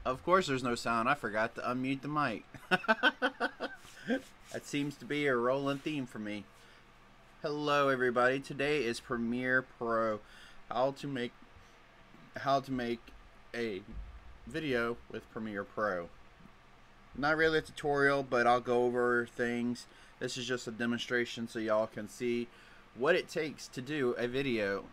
Of course there's no sound. I forgot to unmute the mic. That seems to be a rolling theme for me. Hello everybody. Today is Premiere Pro. How to make a video with Premiere Pro. Not really a tutorial, but I'll go over things. This is just a demonstration so y'all can see what it takes to do a video.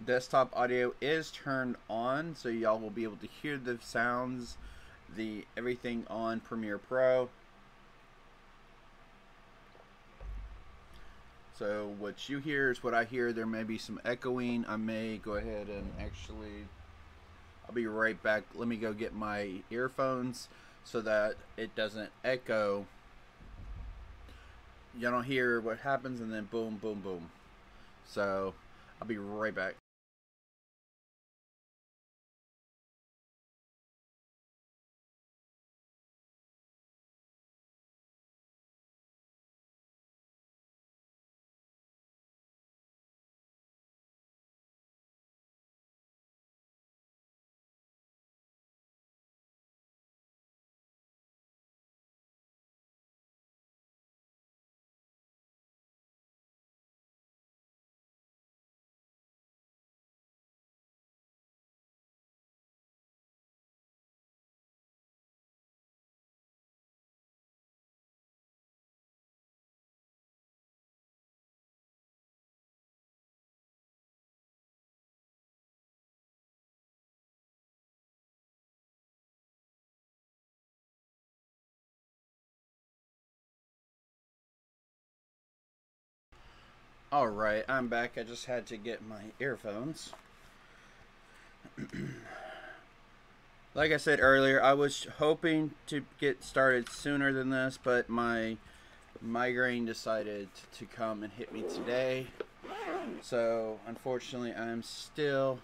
Desktop audio is turned on, so y'all will be able to hear the sounds, everything on Premiere Pro. So what you hear is what I hear. There may be some echoing. I may go ahead and I'll be right back. Let me go get my earphones so that it doesn't echo. You don't hear what happens and then boom, boom, boom. So I'll be right back. Alright, I'm back. I just had to get my earphones. Like I said earlier, I was hoping to get started sooner than this, but my migraine decided to come and hit me today. So, unfortunately, I'm still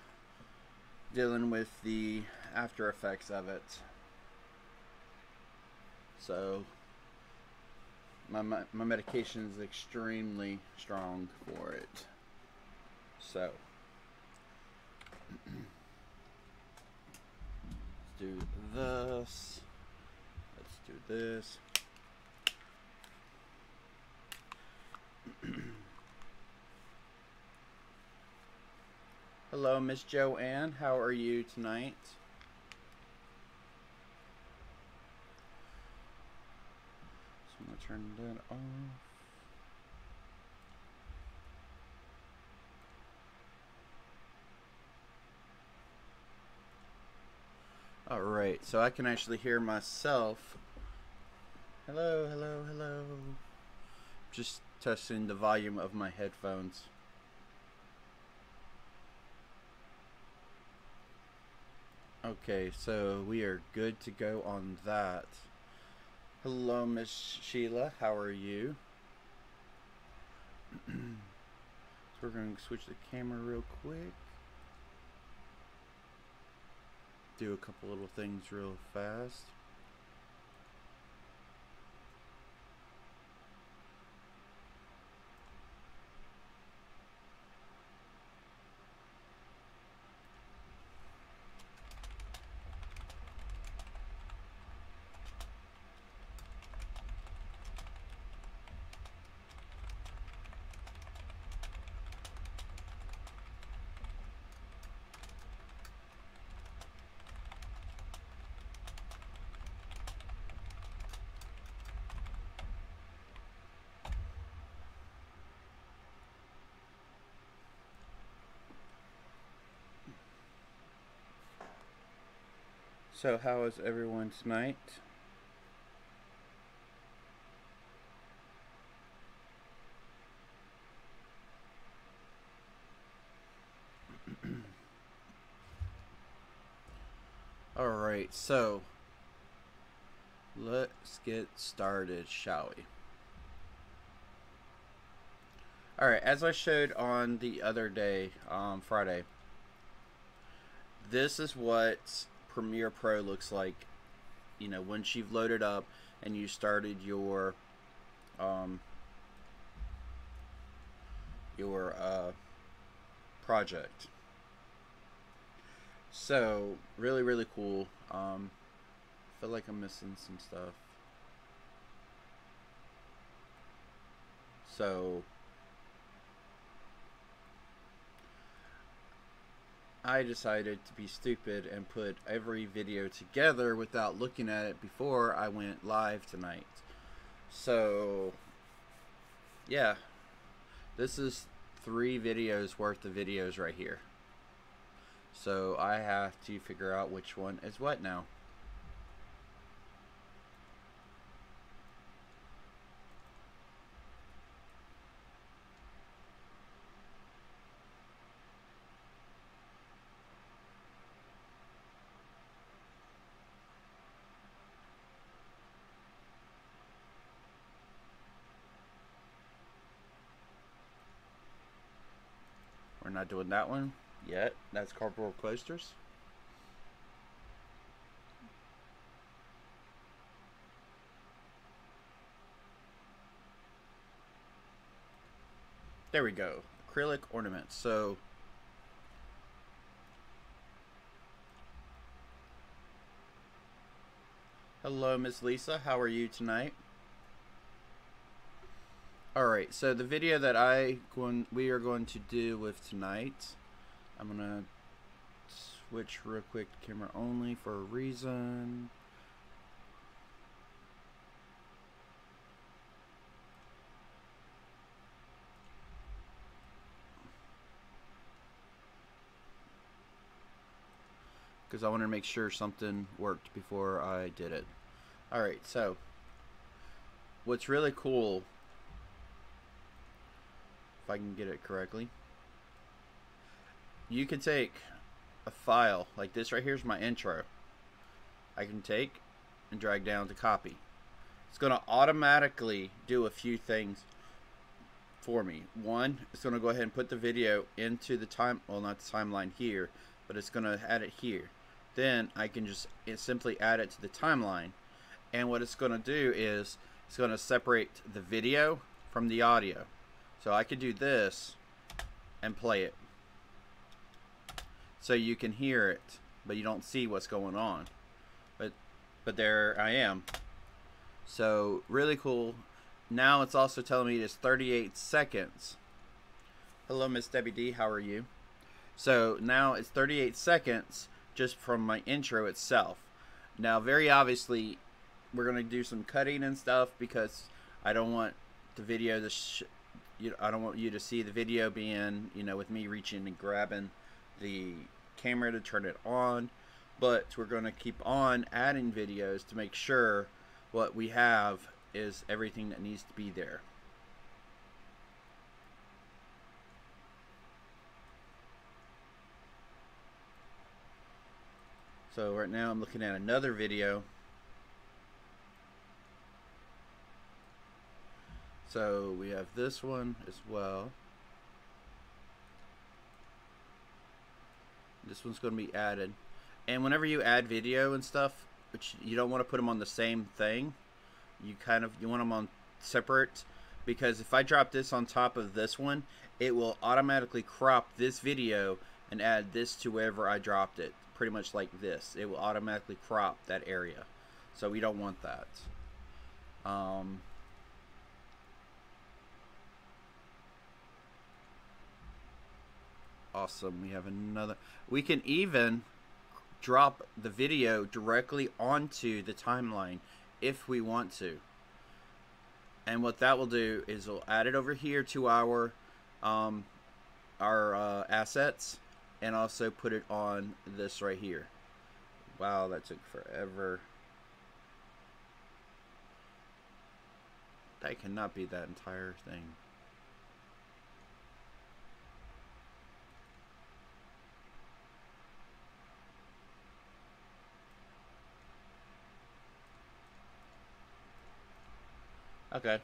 dealing with the after effects of it. So, my medication is extremely strong for it. So let's do this. Let's do this. Hello, Miss Joanne. How are you tonight? I'm gonna turn that off. Alright, so I can actually hear myself. Hello, hello, hello. Just testing the volume of my headphones. Okay, so we are good to go on that. Hello, Miss Sheila. How are you? So we're going to switch the camera real quick. Do a couple little things real fast. So how is everyone tonight? Alright, so let's get started, shall we? Alright, as I showed on the other day, Friday, this is what Premiere Pro looks like, you know, once you've loaded up and you started your project. So really, really cool. Feel like I'm missing some stuff. So I decided to be stupid and put every video together without looking at it before I went live tonight. So yeah, this is 3 videos worth of videos right here. So I have to figure out which one is what now. We're not doing that one yet. That's cardboard coasters. There we go. Acrylic ornaments. So hello, Miss Lisa. How are you tonight? Alright, so the video that we are going to do with tonight, I'm gonna switch real quick to camera only for a reason. Because I wanted to make sure something worked before I did it. Alright, so what's really cool, if I can get it correctly, you can take a file like this right here is my intro. I can take and drag down to copy. It's going to automatically do a few things for me. One, it's going to go ahead and put the video into the well, not the timeline here, but it's going to add it here. Then I can just simply add it to the timeline, and what it's going to do is it's going to separate the video from the audio. So I could do this and play it so you can hear it, but you don't see what's going on. But there I am. So really cool. Now it's also telling me it's 38 seconds. Hello, Miss Debbie D. How are you? So now it's 38 seconds just from my intro itself. Now, very obviously, we're going to do some cutting and stuff because I don't want the video to I don't want you to see the video being, with me reaching and grabbing the camera to turn it on. But we're going to keep on adding videos to make sure what we have is everything that needs to be there. So right now I'm looking at another video. So we have this one as well. This one's going to be added. And whenever you add video and stuff, which you don't want to put them on the same thing, you want them on separate, because if I drop this on top of this one, it will automatically crop this video and add this to wherever I dropped it. Pretty much like this. It will automatically crop that area. So we don't want that. Awesome. We have another. We can even drop the video directly onto the timeline if we want to. And what that will do is we'll add it over here to our assets, and also put it on this right here. Wow, that took forever. That cannot be that entire thing. Okay.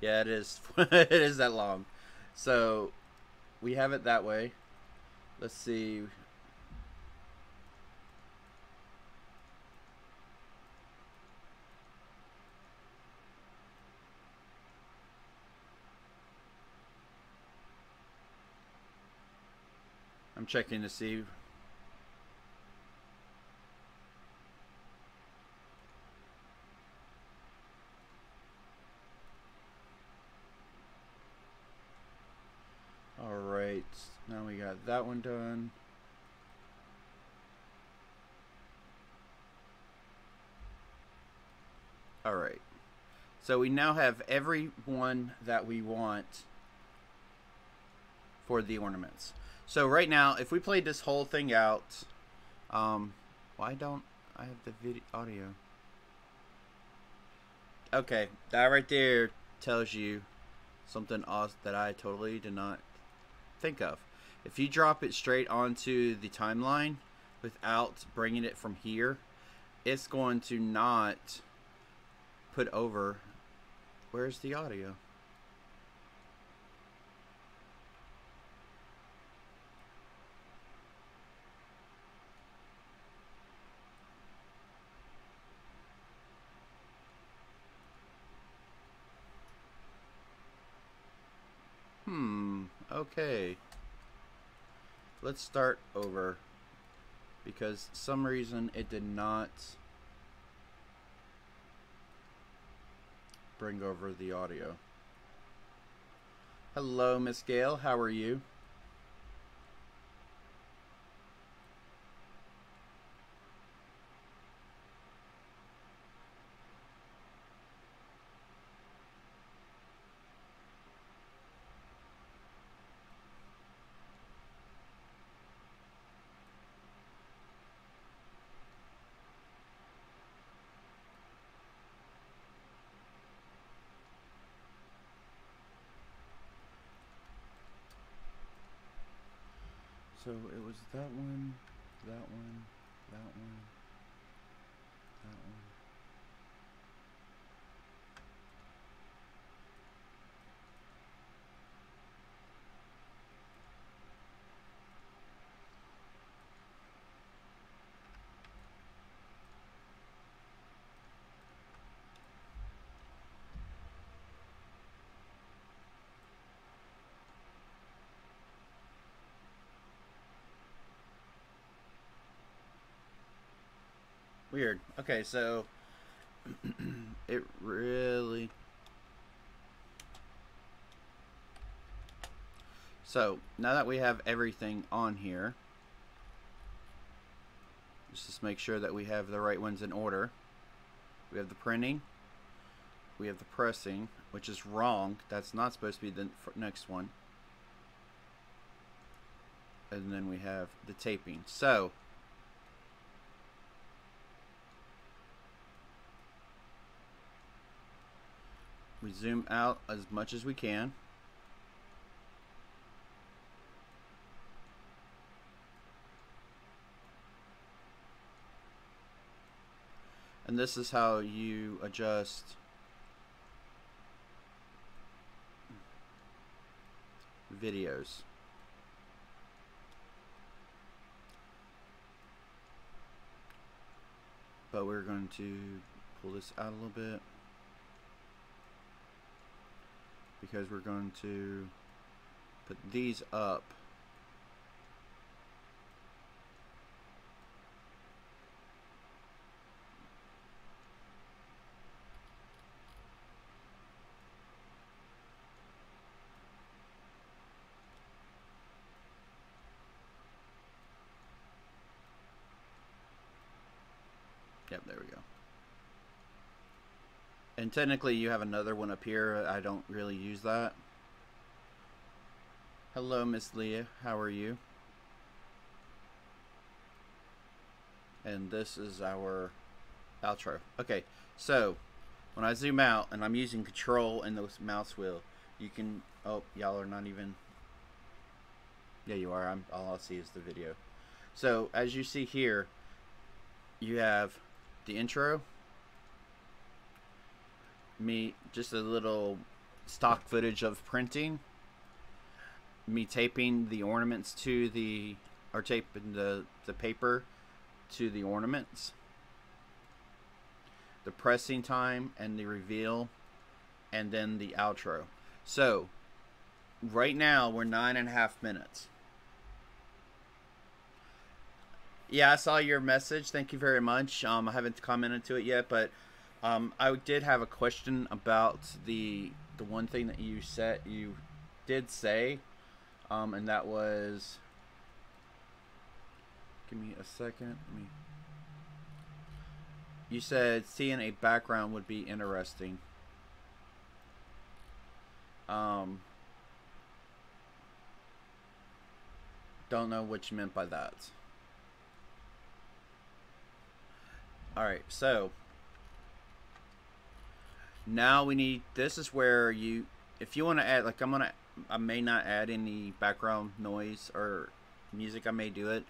Yeah, it is. It is that long. So we have it that way. Let's see. I'm checking to see. Alright, now we got that one done. Alright, so we now have every one that we want for the ornaments. So right now, if we played this whole thing out, why don't I have the video audio? Okay, that right there tells you something awesome that I totally did not think of. If you drop it straight onto the timeline without bringing it from here, it's going to not put over. Where's the audio? Okay. Let's start over, because some reason it did not bring over the audio. Hello, Miss Gail. How are you? So it was that one, that one, that one, that one. Weird. Okay, so it really... So, now that we have everything on here, just make sure that we have the right ones in order. We have the printing. We have the pressing, which is wrong. That's not supposed to be the next one. And then we have the taping. So, we zoom out as much as we can. And this is how you adjust videos. But we're going to pull this out a little bit, because we're going to put these up. Yep, there we go. And technically you have another one up here. I don't really use that. Hello, Miss Leah. How are you? And this is our outro. Okay, so when I zoom out and I'm using control and the mouse wheel, you can... Oh, y'all are not even... Yeah, you are. All I'll see is the video. So as you see here, you have the intro, me, just a little stock footage of printing, me taping the ornaments to the, or taping the paper to the ornaments, the pressing time and the reveal, and then the outro. So right now we're 9.5 minutes. Yeah, I saw your message. Thank you very much. I haven't commented to it yet, but I did have a question about the one thing that you did say, and that was, give me a second. You said seeing a background would be interesting. Um, don't know what you meant by that. All right, so now we need. This is where you, if you want to add, like I may not add any background noise or music. I may do it.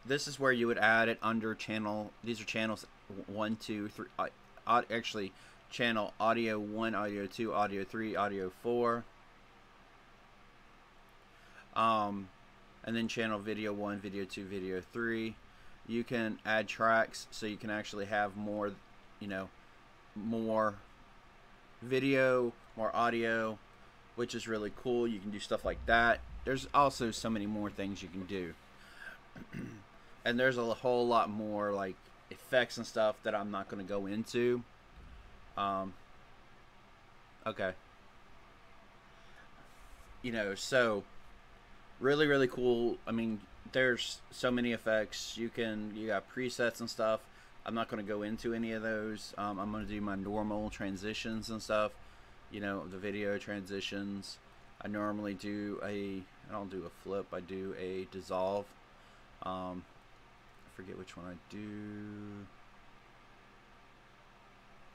This is where you would add it under channel. These are channels 1, 2, 3. Actually, channel audio 1, audio 2, audio 3, audio 4. And then channel video 1, video 2, video 3. You can add tracks, so you can actually have more, more video, more audio, which is really cool. You can do stuff like that. There's also so many more things you can do. And there's a whole lot more like effects and stuff that I'm not going to go into. Okay. So really, really cool. I mean, there's so many effects. You got presets and stuff. I'm not going to go into any of those. I'm going to do my normal transitions and stuff. The video transitions. I normally I don't do a flip. I do a dissolve. I forget which one I do.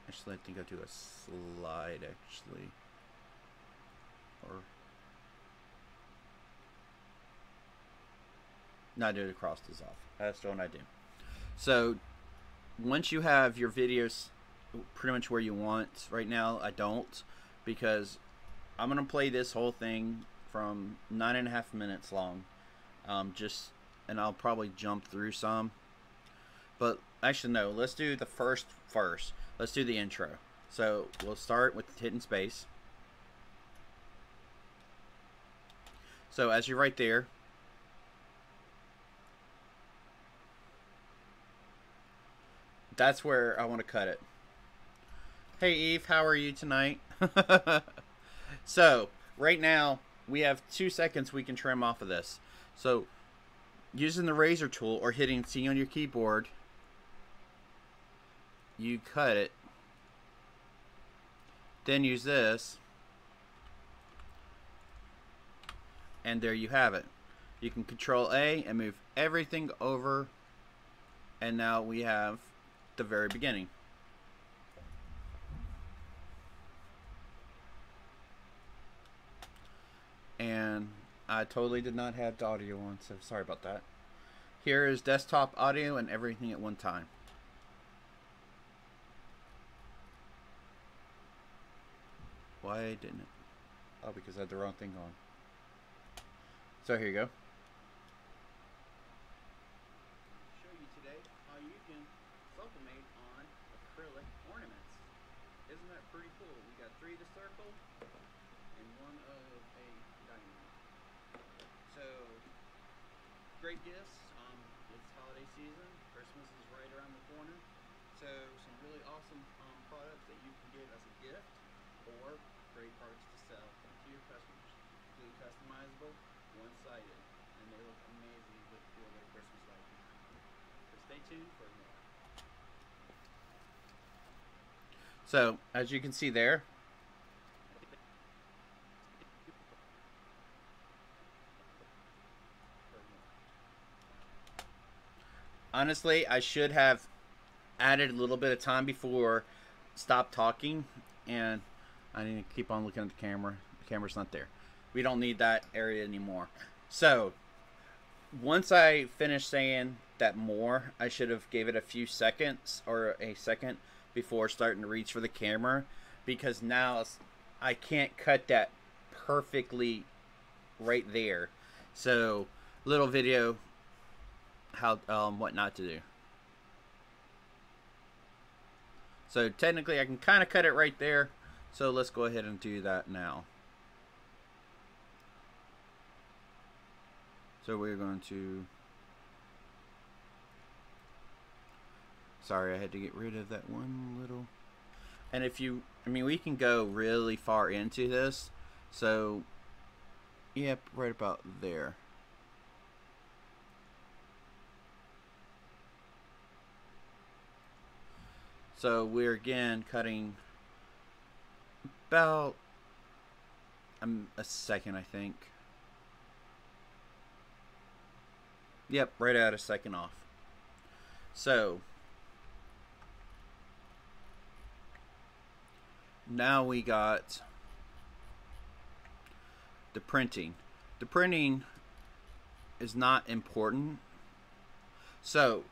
Actually, I think I do a slide, actually. Or no, I do it across dissolve. That's the one I do. So once you have your videos pretty much where you want, right now I don't, because I'm gonna play this whole thing from 9.5 minutes long, and I'll probably jump through some, but actually no, let's do the first. Let's do the intro. So we'll start with hitting space. So as you're right there, that's where I want to cut it. Hey Eve, how are you tonight? So right now we have 2 seconds we can trim off of this. So using the razor tool or hitting C on your keyboard, you cut it. Then use this, and there you have it. You can Control A and move everything over, and now we have the very beginning. And I totally did not have the audio on, so sorry about that. Here is desktop audio and everything at one time. Why didn't it? Oh, because I had the wrong thing on. So here you go. Show you today how you can sublimate on acrylic ornaments. Isn't that pretty cool? We got 3 of the circle and 1 of a diamond. So great gifts. It's holiday season. Christmas is right around the corner. So some really awesome products that you can get as a gift, or great parts to sell to your customers. Completely customizable, one-sided, and they look amazing with their Christmas lighting. So stay tuned for more. So as you can see there, honestly, I should have added a little bit of time before stop talking, and I need to keep on looking at the camera. The camera's not there. We don't need that area anymore. So once I finish saying that more, I should have gave it a few seconds or a second before starting to reach for the camera, because now I can't cut that perfectly right there. So little video how what not to do. So technically I can kind of cut it right there. So let's go ahead and do that now. So we're going to Sorry, I had to get rid of that one little. And if you, I mean, we can go really far into this. So, yep, right about there. So we're again cutting about a second, I think. Yep, right at a second off. So now we got the printing. The printing is not important. So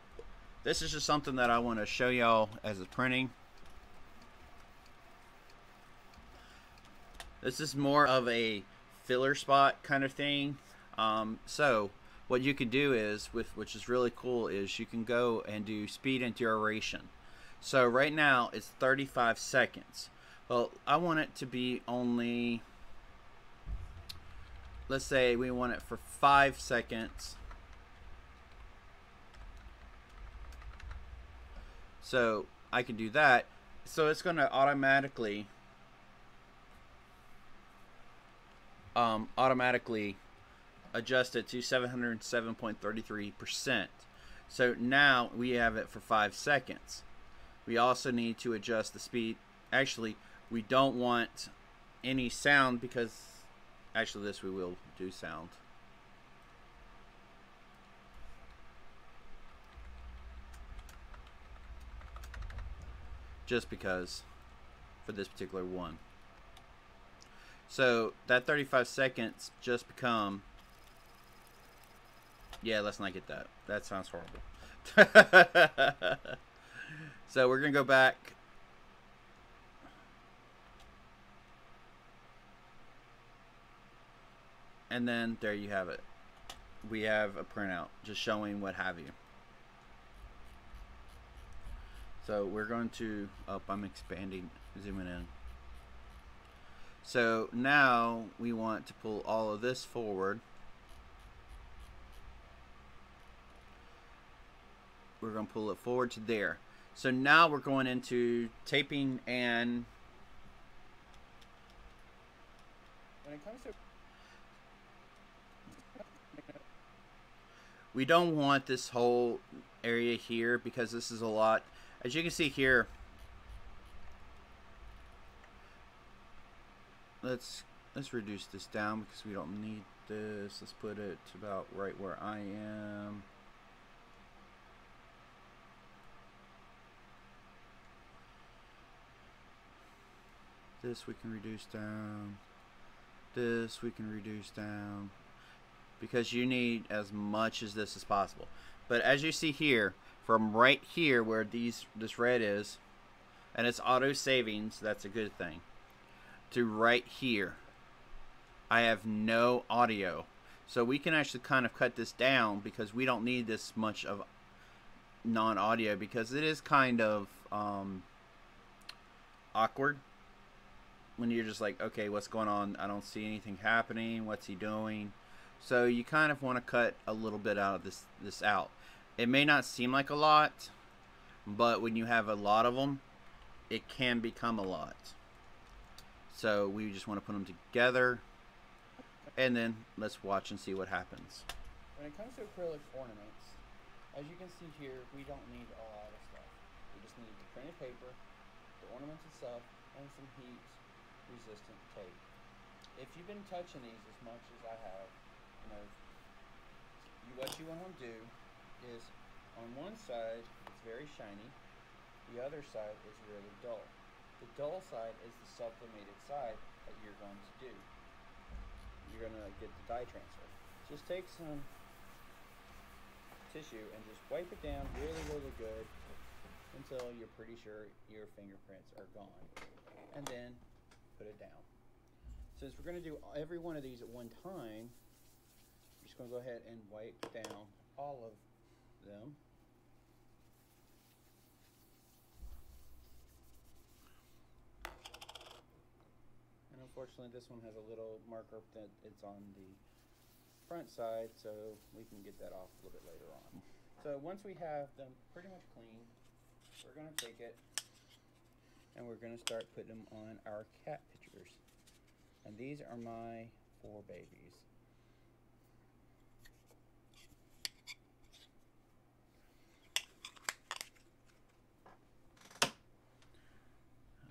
this is just something that I want to show y'all as a printing. This is more of a filler spot kind of thing. So what you can do is, which is really cool, is you can go and do speed and duration. So right now it's 35 seconds. Well, I want it to be only, let's say we want it for 5 seconds. So I can do that. So it's going to automatically adjust it to 707.33%. So now we have it for 5 seconds. We also need to adjust the speed. Actually, we don't want any sound because actually this we will do sound. Just because for this particular one. So that 35 seconds just become, yeah, let's not get that. That sounds horrible. So we're gonna go back. And then there you have it. We have a printout just showing what have you. So we're going to, oh, I'm expanding, zooming in. So now we want to pull all of this forward. We're going to pull it forward to there. So now we're going into taping, and when it comes to, we don't want this whole area here because this is a lot. As you can see here, let's reduce this down because we don't need this. Let's put it about right where I am. This we can reduce down. This we can reduce down. Because you need as much as this as possible. But as you see here, from right here where this red is, and it's auto saving, so that's a good thing, to right here, I have no audio. So we can actually kind of cut this down because we don't need this much of non-audio, because it is kind of awkward when you're just like, okay, what's going on? I don't see anything happening. What's he doing? So you kind of want to cut a little bit out of this out. It may not seem like a lot, but when you have a lot of them, it can become a lot. So we just want to put them together, and then let's watch and see what happens. When it comes to acrylic ornaments, as you can see here, we don't need a lot of stuff. We just need the printed paper, the ornaments itself, and some heat-resistant tape. If you've been touching these as much as I have, you know, what you want to do is, on one side it's very shiny, the other side is really dull. The dull side is the sublimated side that you're going to do. You're going to get the dye transfer. Just take some tissue and just wipe it down really, really good until you're pretty sure your fingerprints are gone. And then put it down. Since we're going to do every one of these at one time, I'm just going to go ahead and wipe down all of them. And unfortunately this one has a little marker that it's on the front side, so we can get that off a little bit later on. So once we have them pretty much clean, we're going to take it and we're going to start putting them on our cat pictures. And these are my 4 babies.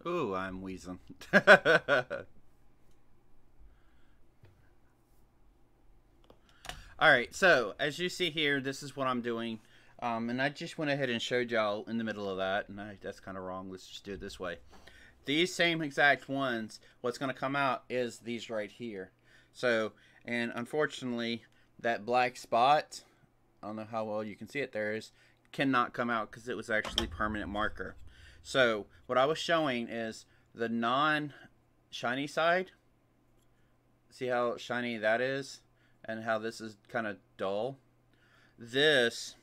Ooh, I'm wheezing. Alright, so as you see here, this is what I'm doing. And I just went ahead and showed y'all in the middle of that. And that's kind of wrong. Let's just do it this way. These same exact ones, what's going to come out is these right here. So, and unfortunately, that black spot, I don't know how well you can see it there, is cannot come out because it was actually permanent marker. So, what I was showing is the non-shiny side. See how shiny that is? And how this is kind of dull? This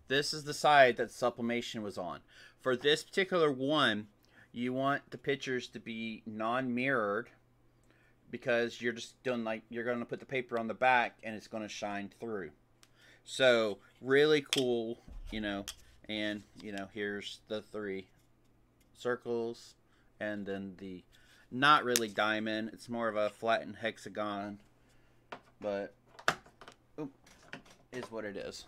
is the side that sublimation was on. For this particular one, you want the pictures to be non-mirrored because you're just doing like, you're going to put the paper on the back and it's going to shine through. So, really cool, you know, and, you know, here's the 3 circles and then the not really diamond, it's more of a flattened hexagon, but is what it is.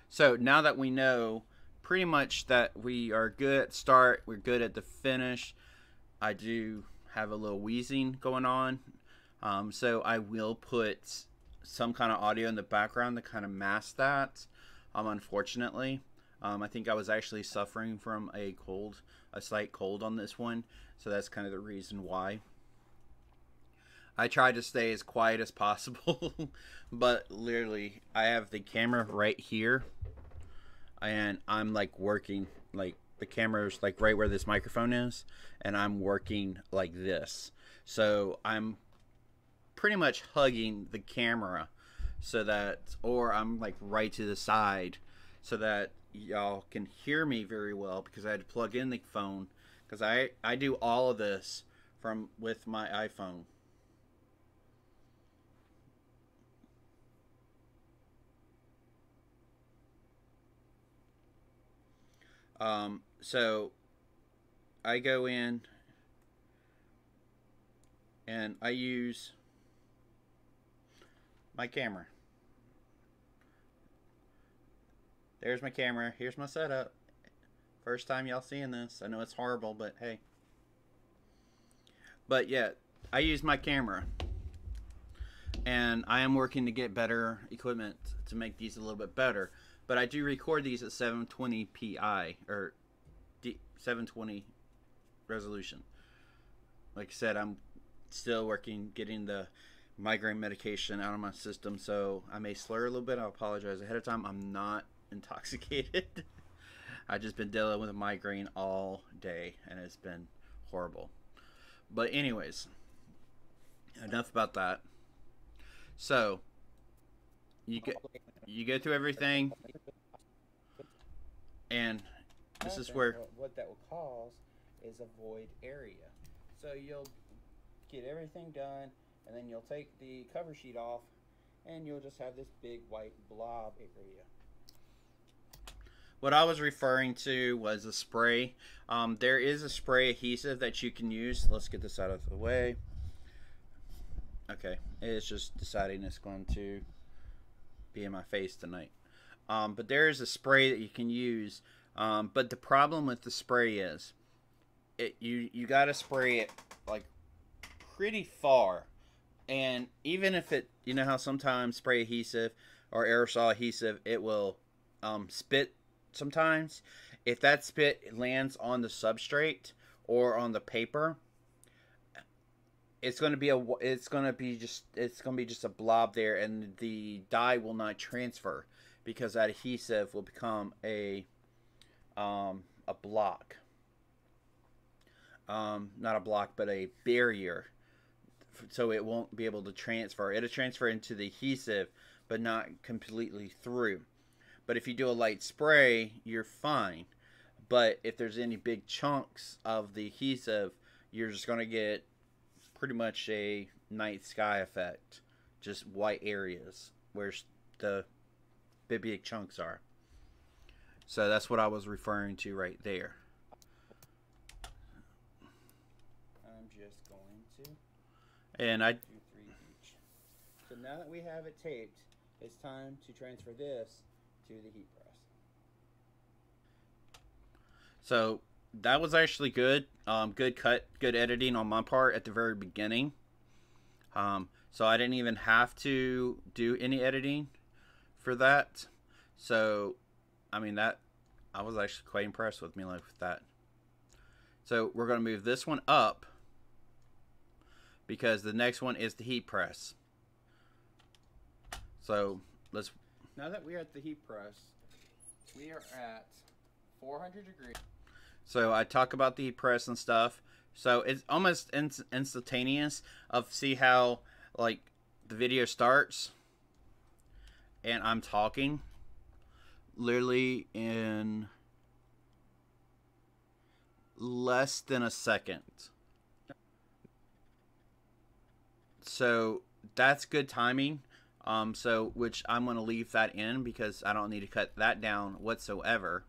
So now that we know pretty much that we are good at start, we're good at the finish. I do have a little wheezing going on, so I will put some kind of audio in the background to kind of mask that. Unfortunately, I think I was actually suffering from a slight cold on this one, so that's kind of the reason why. I tried to stay as quiet as possible, but literally, I have the camera right here, and I'm like working, like the camera's like right where this microphone is, and I'm working like this. So I'm pretty much hugging the camera so that, or I'm like right to the side so that y'all can hear me very well, because I had to plug in the phone, because I do all of this with my iPhone. So I go in and I use my camera. There's my camera. Here's my setup. First time y'all seeing this. I know it's horrible, but hey. But yeah, I use my camera. And I am working to get better equipment to make these a little bit better. But I do record these at 720p, or 720 resolution. Like I said, I'm still working getting the migraine medication out of my system, so I may slur a little bit. I apologize ahead of time. I'm not intoxicated. I've just been dealing with a migraine all day, and it's been horrible. But anyways, enough about that. So you go through everything, and this is where what that will cause is a void area. So you'll get everything done, and then you'll take the cover sheet off, and you'll just have this big white blob area. What I was referring to was a spray. There is a spray adhesive that you can use. Let's get this out of the way. Okay, it's just deciding it's going to be in my face tonight. But there is a spray that you can use. But the problem with the spray is, you gotta spray it like pretty far. And even if it, you know how sometimes spray adhesive or aerosol adhesive, it will spit sometimes. If that spit lands on the substrate or on the paper, it's going to be just a blob there, and the dye will not transfer because that adhesive will become a block. Not a block, but a barrier. So it won't be able to transfer. It'll transfer into the adhesive, but not completely through. But if you do a light spray, you're fine. But if there's any big chunks of the adhesive, you're just going to get pretty much a night sky effect. Just white areas where the big chunks are. So that's what I was referring to right there. I'm just going to, and I do 3 each. So now that we have it taped, it's time to transfer this to the heat press. So that was actually good. Good cut, good editing on my part at the very beginning. So I didn't even have to do any editing for that. So, I mean, that I was actually quite impressed with me with that. So we're going to move this one up because the next one is the heat press. So let's. Now that we're at the heat press, we are at 400 degrees. So I talk about the heat press and stuff. So it's almost instantaneous of see how like the video starts and I'm talking literally in less than a second. So that's good timing. So which I'm going to leave that in because I don't need to cut that down whatsoever.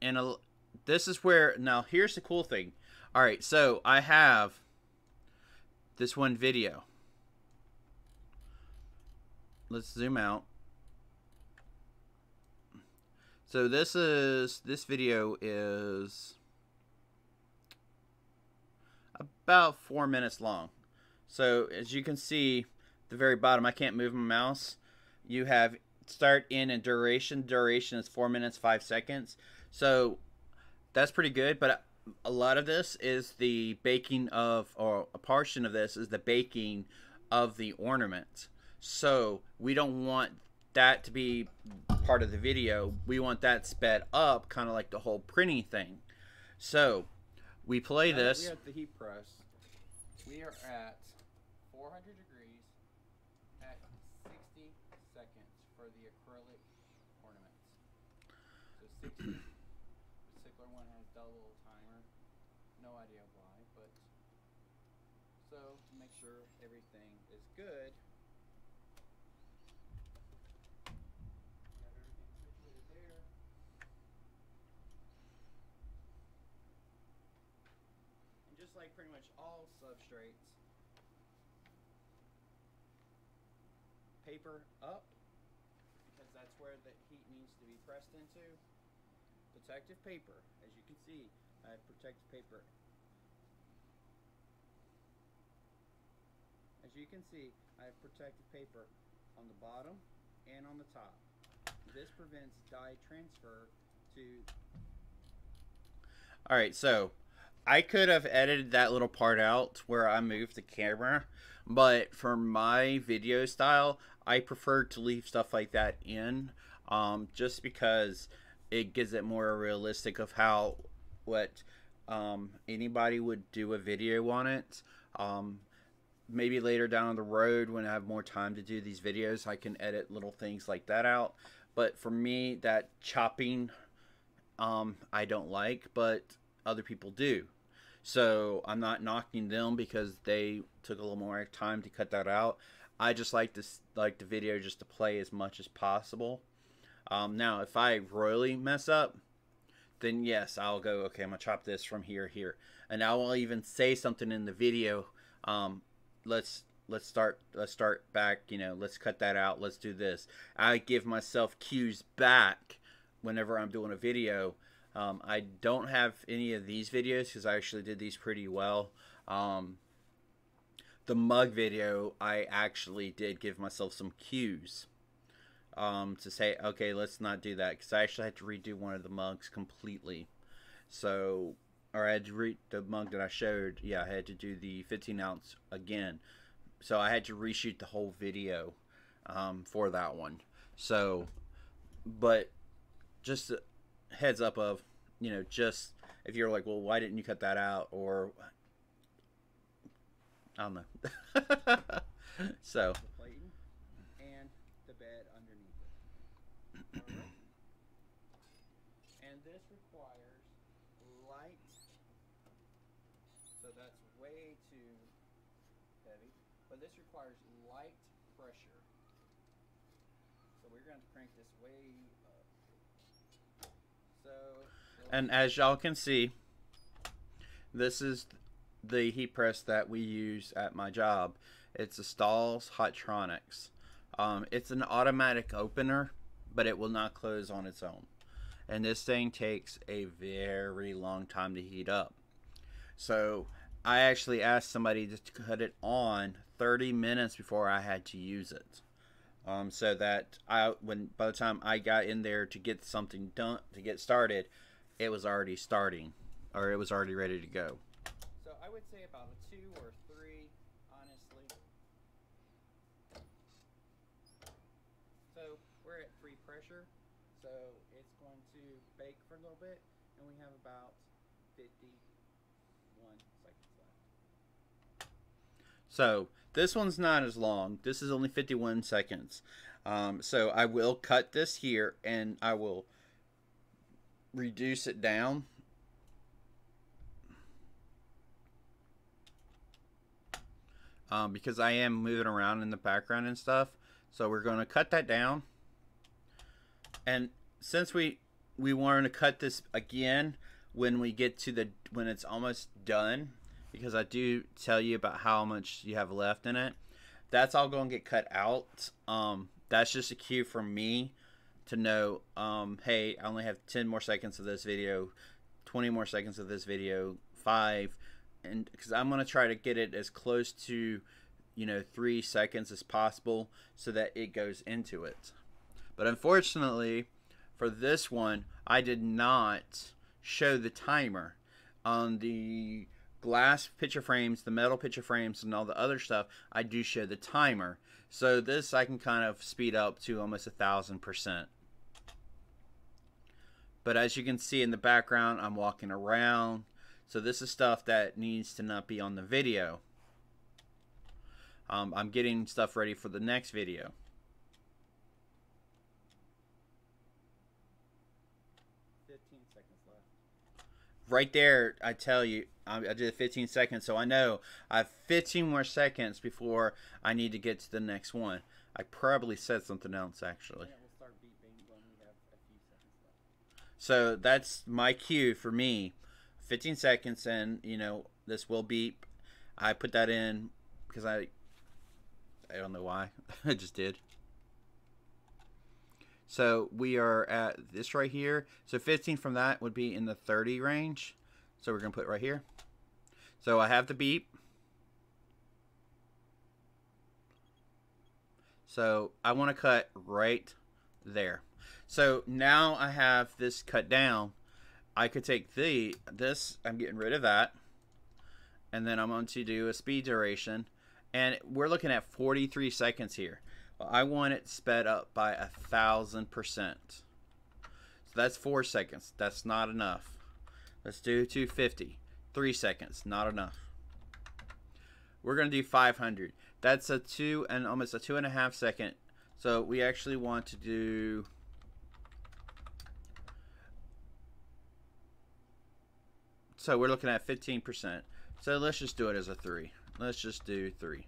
And this is where, now here's the cool thing. All right, so I have this one video. Let's zoom out. So this video is about 4 minutes long. So as you can see, the very bottom, I can't move my mouse. You have start, end, and duration. Duration is 4 minutes 5 seconds. So that's pretty good, but a lot of this is the baking of, or a portion of this is the baking of the ornament. So we don't want that to be part of the video. We want that sped up, kind of like the whole printing thing. So we play this. We're at the heat press. We are at 400 degrees at 60 seconds for the acrylic ornaments. So 60. One has double timer, no idea why, but so to make sure everything is good, have everything situated there. And just like pretty much all substrates, paper up because that's where the heat needs to be pressed into. Protective paper, as you can see, I have protective paper. As you can see, I have protective paper on the bottom and on the top. This prevents dye transfer to. Alright, so I could have edited that little part out where I moved the camera, but for my video style, I prefer to leave stuff like that in, just because it gives it more realistic of how anybody would do a video on it. Maybe later down the road when I have more time to do these videos, I can edit little things like that out. But for me, that chopping, I don't like, but other people do. So I'm not knocking them because they took a little more time to cut that out. I just like the video just to play as much as possible. Now, if I royally mess up, then yes, I'll go, okay, I'm going to chop this from here, and I will even say something in the video. Let's start back, let's cut that out. Let's do this. I give myself cues back whenever I'm doing a video. I don't have any of these videos because I actually did these pretty well. The mug video, I actually did give myself some cues. To say, okay, let's not do that, because I actually had to redo one of the mugs completely. So, or I had to read the mug that I showed. Yeah, I had to do the 15-ounce again. So I had to reshoot the whole video for that one. So, but just a heads up of, just if you're like, well, why didn't you cut that out? Or, I don't know. So. And the bed underneath it. Right. And this requires light, so that's way too heavy, but this requires light pressure. So we we're going to crank this way up. And as y'all can see, this is the heat press that we use at my job. It's a Stahl's Hotronics. It's an automatic opener, but it will not close on its own. And this thing takes a very long time to heat up. So I actually asked somebody to cut it on 30 minutes before I had to use it. So that by the time I got in there to get something done, to get started, it was already starting, or it was already ready to go. So I would say about a 2 or 3, honestly. So we're at 3 pressure, so it's going to bake for a little bit, and we have about 51 seconds left. So this one's not as long. This is only 51 seconds. So I will cut this here, and I will reduce it down. Because I am moving around in the background and stuff. So we're going to cut that down. And since we want to cut this again when we get to when it's almost done, because I do tell you about how much you have left in it, that's all going to get cut out. That's just a cue for me to know, hey, I only have 10 more seconds of this video, 20 more seconds of this video, 5, and because I'm going to try to get it as close to, 3 seconds as possible so that it goes into it. But unfortunately, for this one, I did not show the timer. On the glass picture frames, the metal picture frames, and all the other stuff, I do show the timer. So this I can kind of speed up to almost 1,000%. But as you can see in the background, I'm walking around. So this is stuff that needs to not be on the video. I'm getting stuff ready for the next video. Right there, I tell you, I did 15 seconds, so I know I have 15 more seconds before I need to get to the next one. I probably said something else, actually. Yeah, we'll start beeping when we have a few seconds left. So that's my cue for me. 15 seconds, and, this will beep. I put that in because I don't know why. I just did. So we are at this right here. So 15 from that would be in the 30 range. So we're going to put right here. So I have the beep. So I want to cut right there. So now I have this cut down. I could take this, I'm getting rid of that. And then I'm going to do a speed duration. And we're looking at 43 seconds here. I want it sped up by 1,000%. So that's 4 seconds. That's not enough. Let's do 250. 3 seconds. Not enough. We're going to do 500. That's a 2 and almost a 2.5 second. So we actually want to do. So we're looking at 15%. So let's just do it as a 3. Let's just do 3.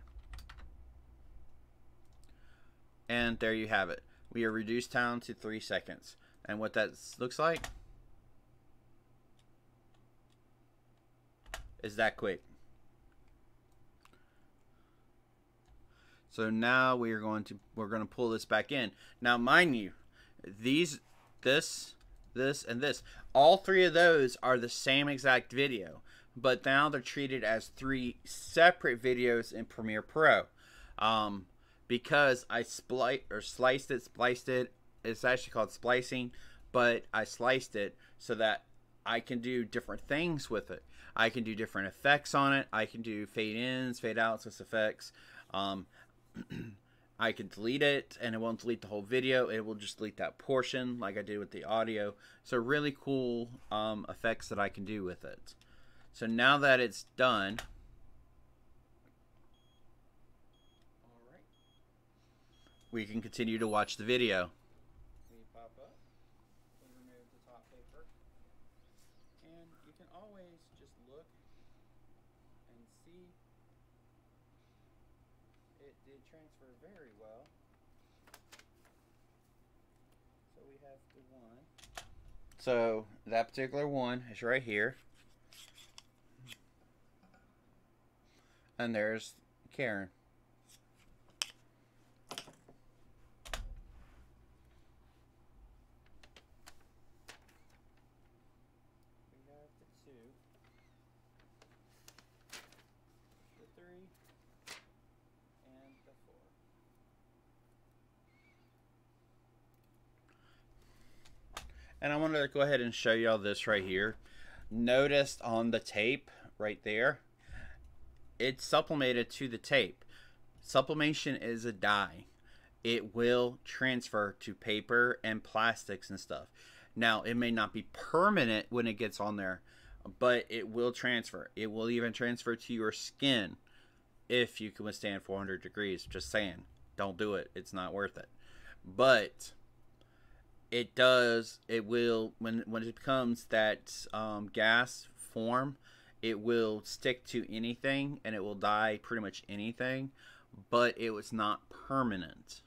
And there you have it. We are reduced down to 3 seconds. And what that looks like is that quick. So now we're going to pull this back in. Now mind you, this, and this, all 3 of those are the same exact video, but now they're treated as 3 separate videos in Premiere Pro. Because I spliced it. It's actually called splicing, but I sliced it so that I can do different things with it. I can do different effects on it. I can do fade ins, fade outs with effects. I can delete it, and it won't delete the whole video. It will just delete that portion like I did with the audio. So really cool effects that I can do with it. So now that it's done, we can continue to watch the video. We pop up, we remove the top paper, and you can always just look and see it did transfer very well. have the one. So that particular one is right here. And there's Karen. We have the 2, the 3, and the 4. And I wanted to go ahead and show y'all this right here. Notice on the tape right there, it's sublimated to the tape. Sublimation is a dye. It will transfer to paper and plastics and stuff. Now, it may not be permanent when it gets on there, but it will transfer. It will even transfer to your skin if you can withstand 400 degrees. Just saying, don't do it. It's not worth it. But it does. It will, when it becomes that gas form, it will stick to anything and it will dye pretty much anything, but it was not permanent.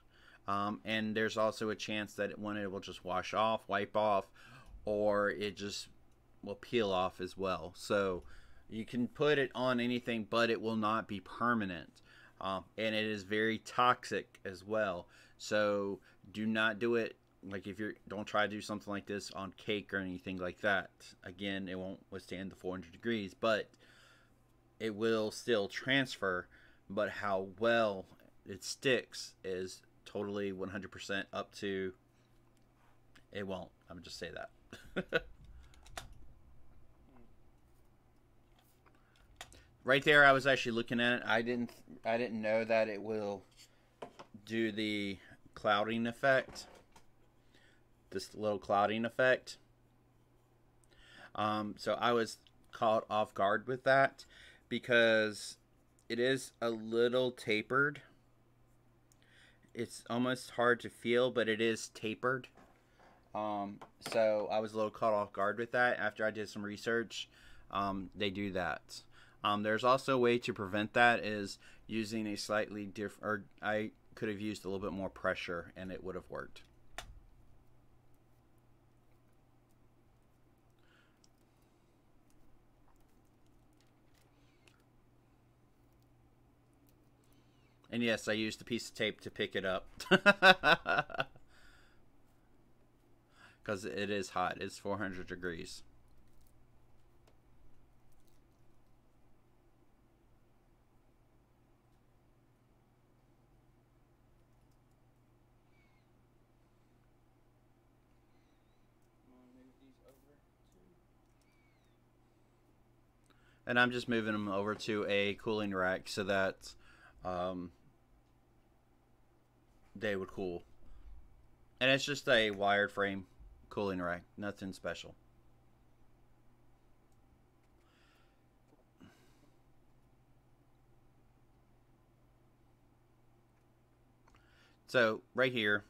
And there's also a chance that one, it will just wash off, wipe off, or it just will peel off as well. So you can put it on anything, but it will not be permanent. And it is very toxic as well. So do not do it. Like, if don't try to do something like this on cake or anything like that. Again, it won't withstand the 400 degrees, but it will still transfer. But how well it sticks is totally 100% up to, it won't. I'm just say that. Right there, I was actually looking at it. I didn't know that it will do the clouding effect. This little clouding effect. So I was caught off guard with that because it is a little tapered. It's almost hard to feel, but it is tapered. So I was a little caught off guard with that. After I did some research, they do that. There's also a way to prevent that, is using a slightly different, or I could have used a little bit more pressure and it would have worked. And yes, I used a piece of tape to pick it up. Because it is hot. It's 400 degrees. And I'm just moving them over to a cooling rack so that they would cool. And it's just a wired frame cooling rack, nothing special. So right here,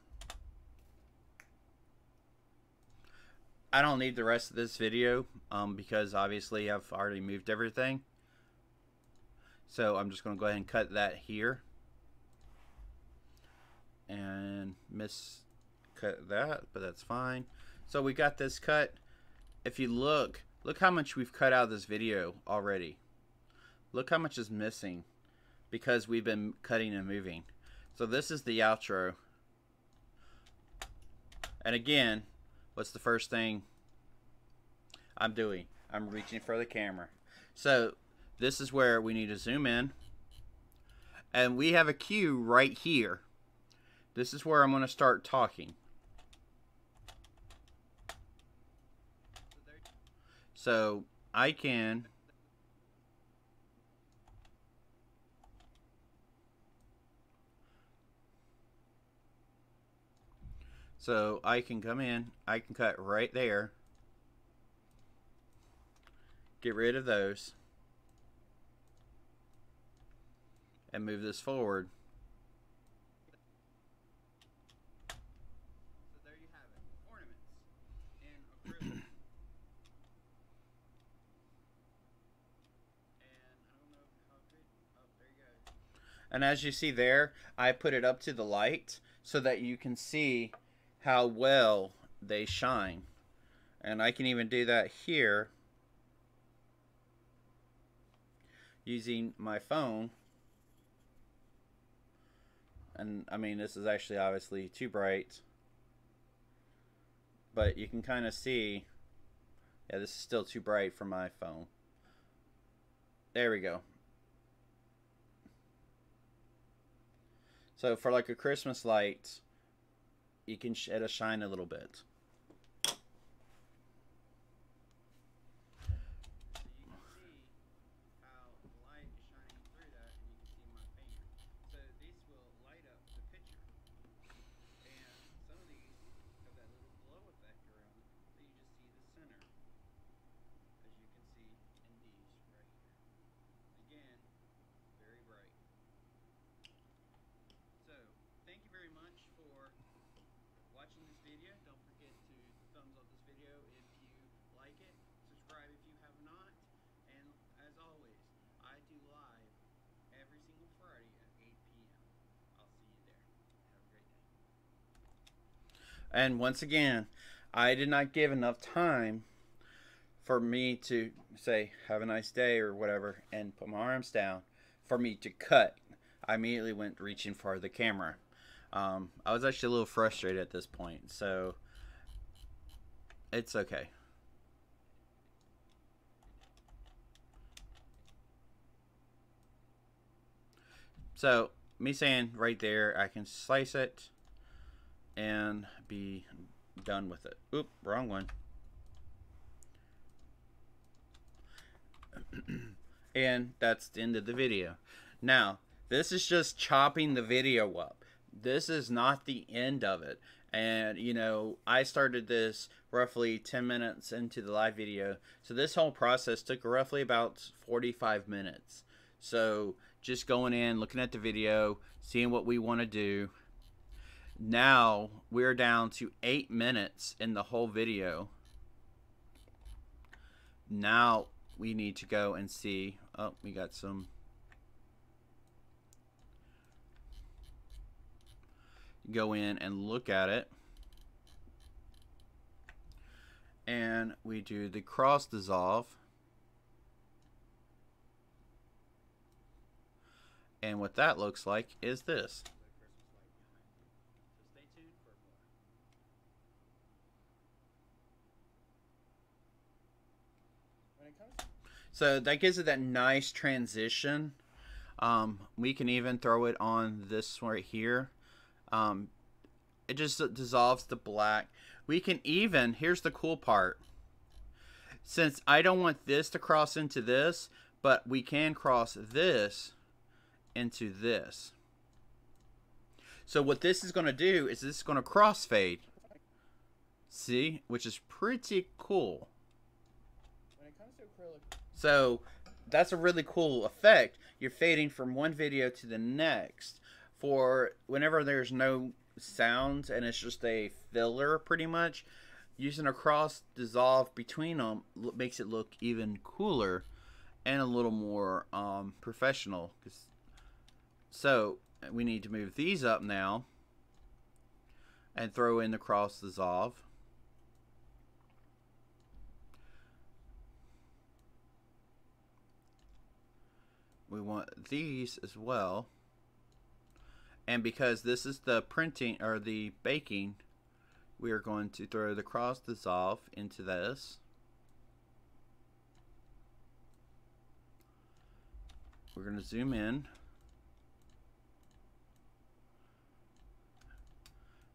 I don't need the rest of this video because obviously I've already moved everything. So I'm just going to go ahead and cut that here. And miscut that, but that's fine. So we got this cut. If you look how much we've cut out of this video already. Look how much is missing because we've been cutting and moving. So this is the outro. And again, what's the first thing I'm doing? I'm reaching for the camera. So this is where we need to zoom in. And we have a cue right here. This is where I'm going to start talking. So I can come in, I can cut right there. Get rid of those. And move this forward. So there you have it. Ornaments in acrylic. And I don't know how good. Oh, there you go. And as you see there, I put it up to the light so that you can see how well they shine. And I can even do that here using my phone. And I mean, this is actually obviously too bright, but you can kind of see, yeah, this is still too bright for my phone. There we go. So for like a Christmas light, you can it'll shine a little bit. Watching this video. Don't forget to thumbs up this video if you like it. Subscribe if you have not. And as always, I do live every single Friday at 8 p.m. I'll see you there. Have a great day. And once again, I did not give enough time for me to say, have a nice day or whatever, and put my arms down for me to cut. I immediately went reaching for the camera. I was actually a little frustrated at this point, so it's okay. So, me saying right there, I can slice it and be done with it. Oop, wrong one. And that's the end of the video. Now, this is just chopping the video up. This is not the end of it. And, you know, I started this roughly 10 minutes into the live video. So this whole process took roughly about 45 minutes. So just going in, looking at the video, seeing what we want to do. Now we're down to 8 minutes in the whole video. Now we need to go and see. Oh, we got some. Go in and look at it, and we do the cross dissolve, and what that looks like is this. So that gives it that nice transition. We can even throw it on this right here. It just dissolves the black. We can even, here's the cool part. Since I don't want this to cross into this, but we can cross this into this. So what this is going to do is this is going to crossfade. See? Which is pretty cool. When it comes to acrylic. So that's a really cool effect. You're fading from one video to the next. For whenever there's no sounds and it's just a filler pretty much, using a cross dissolve between them makes it look even cooler and a little more professional. So we need to move these up now and throw in the cross dissolve. We want these as well. And because this is the printing or the baking, we are going to throw the cross dissolve into this. We're going to zoom in.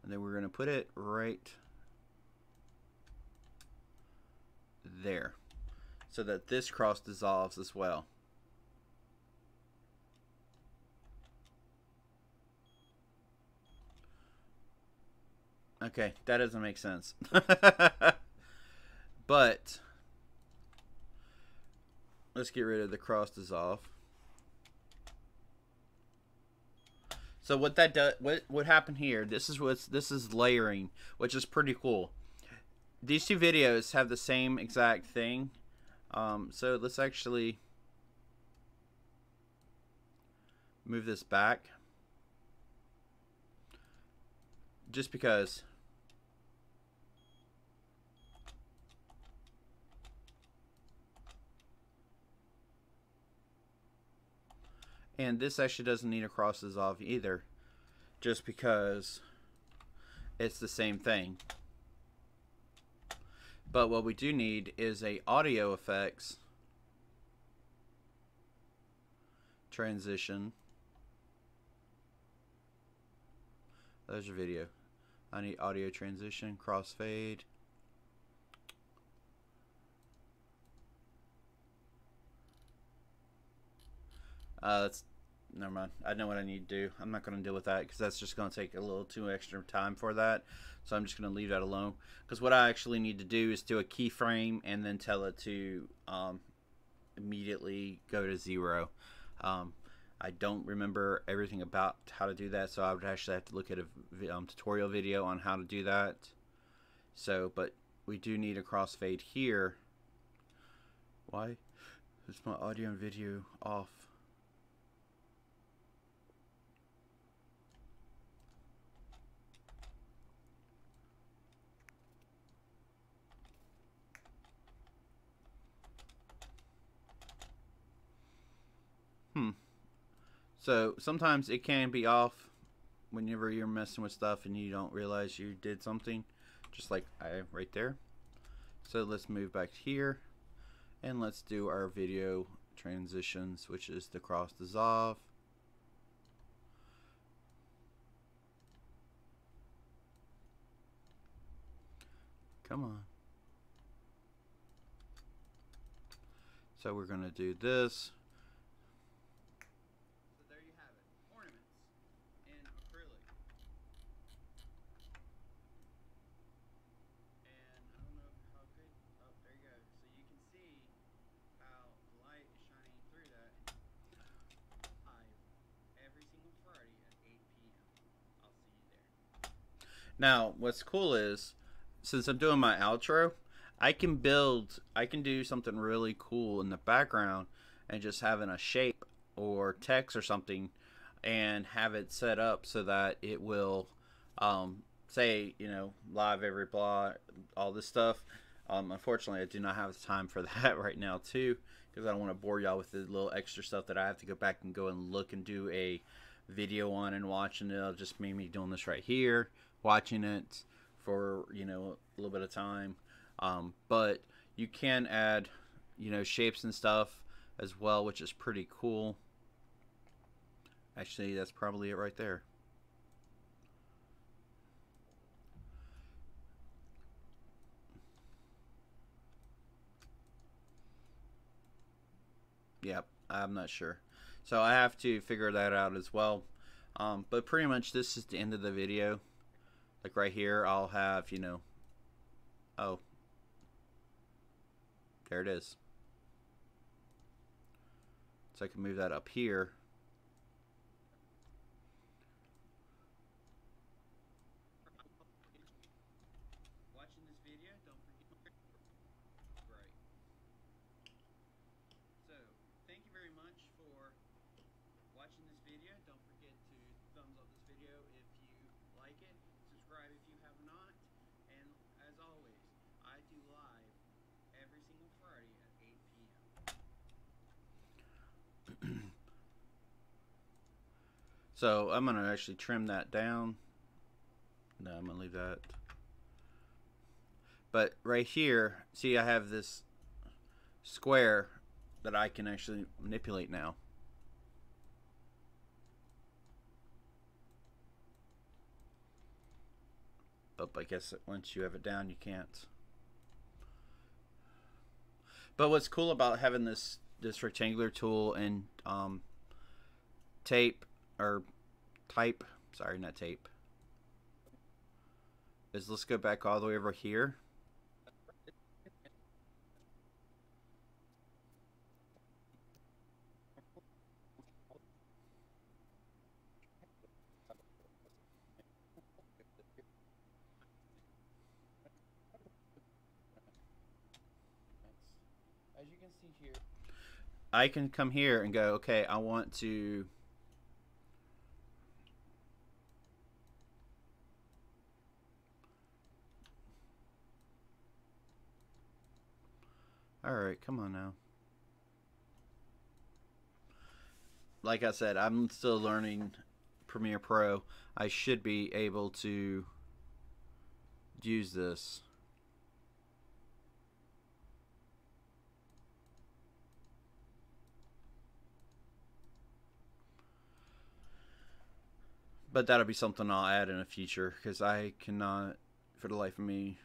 And then we're going to put it right there so that this cross dissolves as well. Okay, that doesn't make sense. But let's get rid of the cross dissolve. So what that does, what happened here? This is layering, which is pretty cool. These two videos have the same exact thing. So let's actually move this back, just because And this actually doesn't need a cross dissolve either, just because it's the same thing. But what we do need is a audio effects transition. There's your video. I need audio transition, crossfade. That's never mind. I know what I need to do. I'm not going to deal with that because that's just going to take a little too extra time for that. So I'm just going to leave that alone. Because what I actually need to do is do a keyframe and then tell it to immediately go to 0. I don't remember everything about how to do that, so I would actually have to look at a tutorial video on how to do that. So, but we do need a crossfade here. Why is my audio and video off? So sometimes it can be off whenever you're messing with stuff and you don't realize you did something, just like I right there. So let's move back here and let's do our video transitions, which is the cross dissolve. Come on. So we're going to do this. Now, what's cool is, since I'm doing my outro, I can do something really cool in the background and just having a shape or text or something and have it set up so that it will say, you know, live every blah, all this stuff. Unfortunately, I do not have the time for that right now, too, because I don't want to bore y'all with the little extra stuff that I have to go back and go and look and do a video on and watching it. It'll just be me doing this right here, watching it for, you know, a little bit of time. But you can add, you know, shapes and stuff as well, which is pretty cool. Actually, that's probably it right there. Yep, I'm not sure. So I have to figure that out as well. But pretty much this is the end of the video. Like right here, I'll have, you know, oh, there it is. So I can move that up here. Watching this video, don't forget. Right. So, thank you very much for watching this video. Don't forget to thumbs up this video if you like it. Subscribe if you have not. And as always, I do live every single Friday at 8 p.m. So I'm going to actually trim that down. No, I'm going to leave that. But right here, see, I have this square that I can actually manipulate now. But I guess once you have it down, you can't. But what's cool about having this rectangular tool and type, sorry, not tape, is let's go back all the way over here. As you can see here, I can come here and go, okay, I want to all right, come on now. like I said, I'm still learning Premiere Pro. I should be able to use this. But that'll be something I'll add in the future, because I cannot, for the life of me,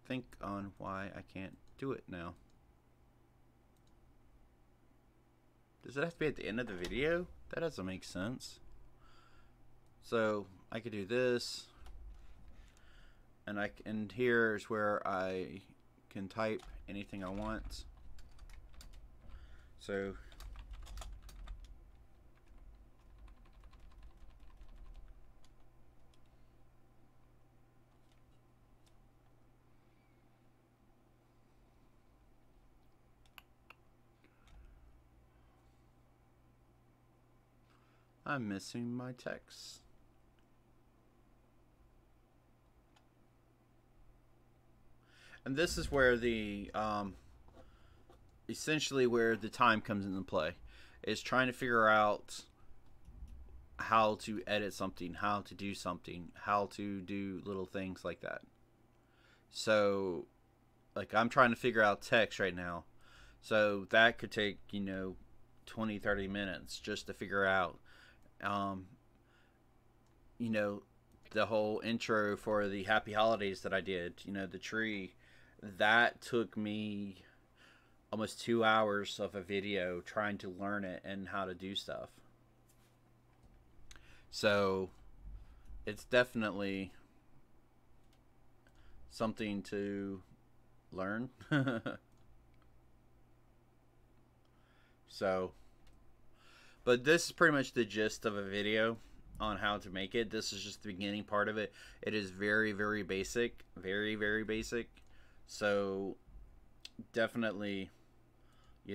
think on why I can't do it now. Does it have to be at the end of the video? That doesn't make sense. So I could do this, and here's where I can type anything I want. So I'm missing my text. And this is where the essentially where the time comes into play, is trying to figure out how to edit something, how to do something, how to do little things like that. So like I'm trying to figure out text right now, so that could take 20-30 minutes just to figure out the whole intro for the happy holidays that I did, the tree. That took me almost 2 hours of a video trying to learn it and how to do stuff. So it's definitely something to learn. So, but this is pretty much the gist of a video on how to make it. This is just the beginning part of it. It is very, very basic. Very, very basic. So definitely, I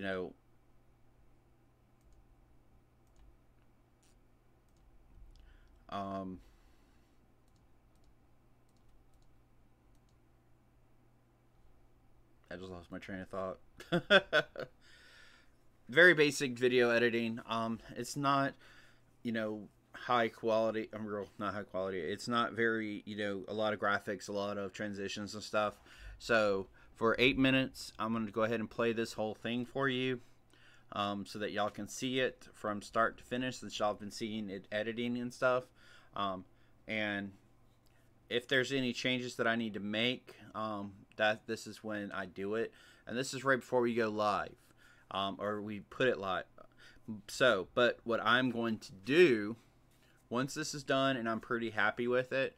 just lost my train of thought. Very basic video editing. It's not, high quality. Not high quality. It's not very, a lot of graphics, a lot of transitions and stuff. So for 8 minutes, I'm going to go ahead and play this whole thing for you, so that y'all can see it from start to finish, since y'all have been seeing it editing and stuff. And if there's any changes that I need to make, this is when I do it. And this is right before we go live, or we put it live. So, but what I'm going to do, once this is done and I'm pretty happy with it,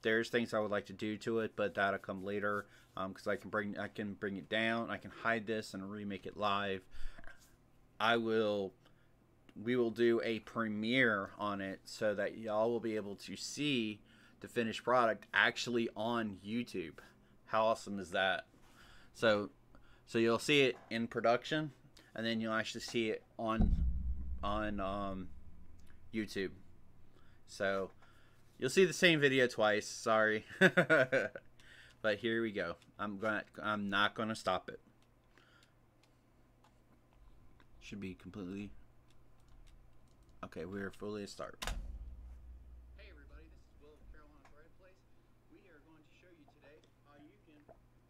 there's things I would like to do to it, but that'll come later, because I can bring it down, I can hide this and remake it live. We will do a premiere on it, so that y'all will be able to see the finished product actually on YouTube. How awesome is that? So you'll see it in production, and then you'll actually see it on YouTube. So you'll see the same video twice. Sorry. But here we go. I'm not gonna stop it. Should be completely okay. We're fully at start. Hey everybody, this is Will of Carolina Thread Place. We are going to show you today how you can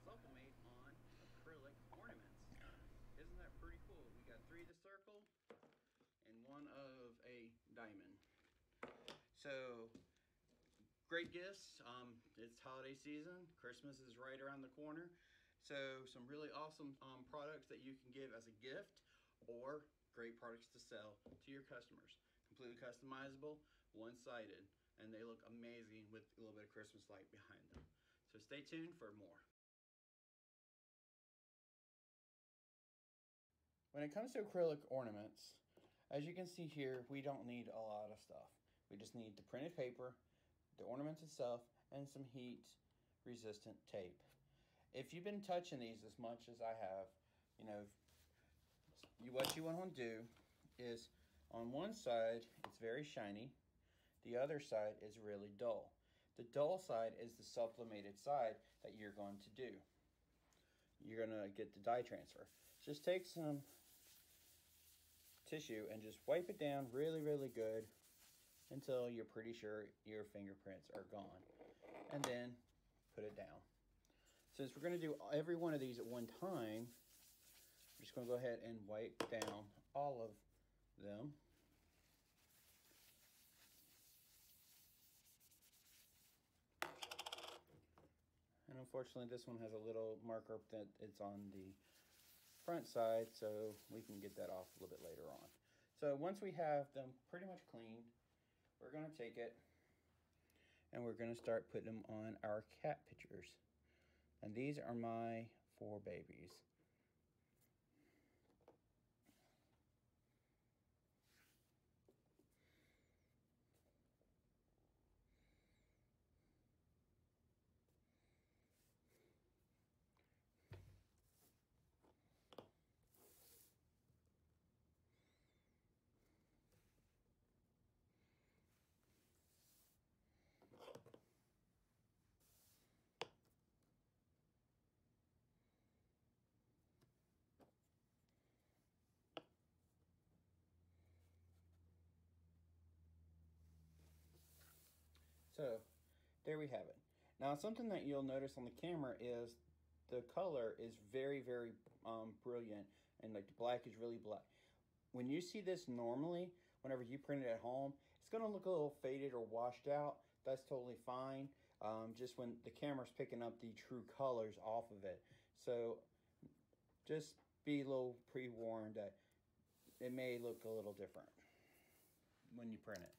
sublimate on acrylic ornaments. Isn't that pretty cool? We got 3 of the circle and 1 of a diamond. So great gifts. It's holiday season. Christmas is right around the corner. So some really awesome products that you can give as a gift, or great products to sell to your customers. Completely customizable, one-sided, and they look amazing with a little bit of Christmas light behind them. So stay tuned for more. When it comes to acrylic ornaments, as you can see here, we don't need a lot of stuff. We just need the printed paper, the ornaments itself, and some heat resistant tape. If you've been touching these as much as I have, what you want to do is, on one side it's very shiny, the other side is really dull. The dull side is the sublimated side that you're going to do. You're going to get the dye transfer. Just take some tissue and just wipe it down really, really good until you're pretty sure your fingerprints are gone. And then put it down. Since we're going to do every one of these at one time, I'm just going to go ahead and wipe down all of them. And unfortunately, this one has a little marker that it's on the front side, so we can get that off a little bit later on. So once we have them pretty much cleaned, we're going to take it and we're going to start putting them on our cat pictures. And these are my 4 babies. So there we have it. Now something that you'll notice on the camera is the color is very, very brilliant, and like the black is really black. When you see this normally, whenever you print it at home, it's going to look a little faded or washed out. That's totally fine. Just when the camera's picking up the true colors off of it. So just be a little pre-warned that it may look a little different when you print it.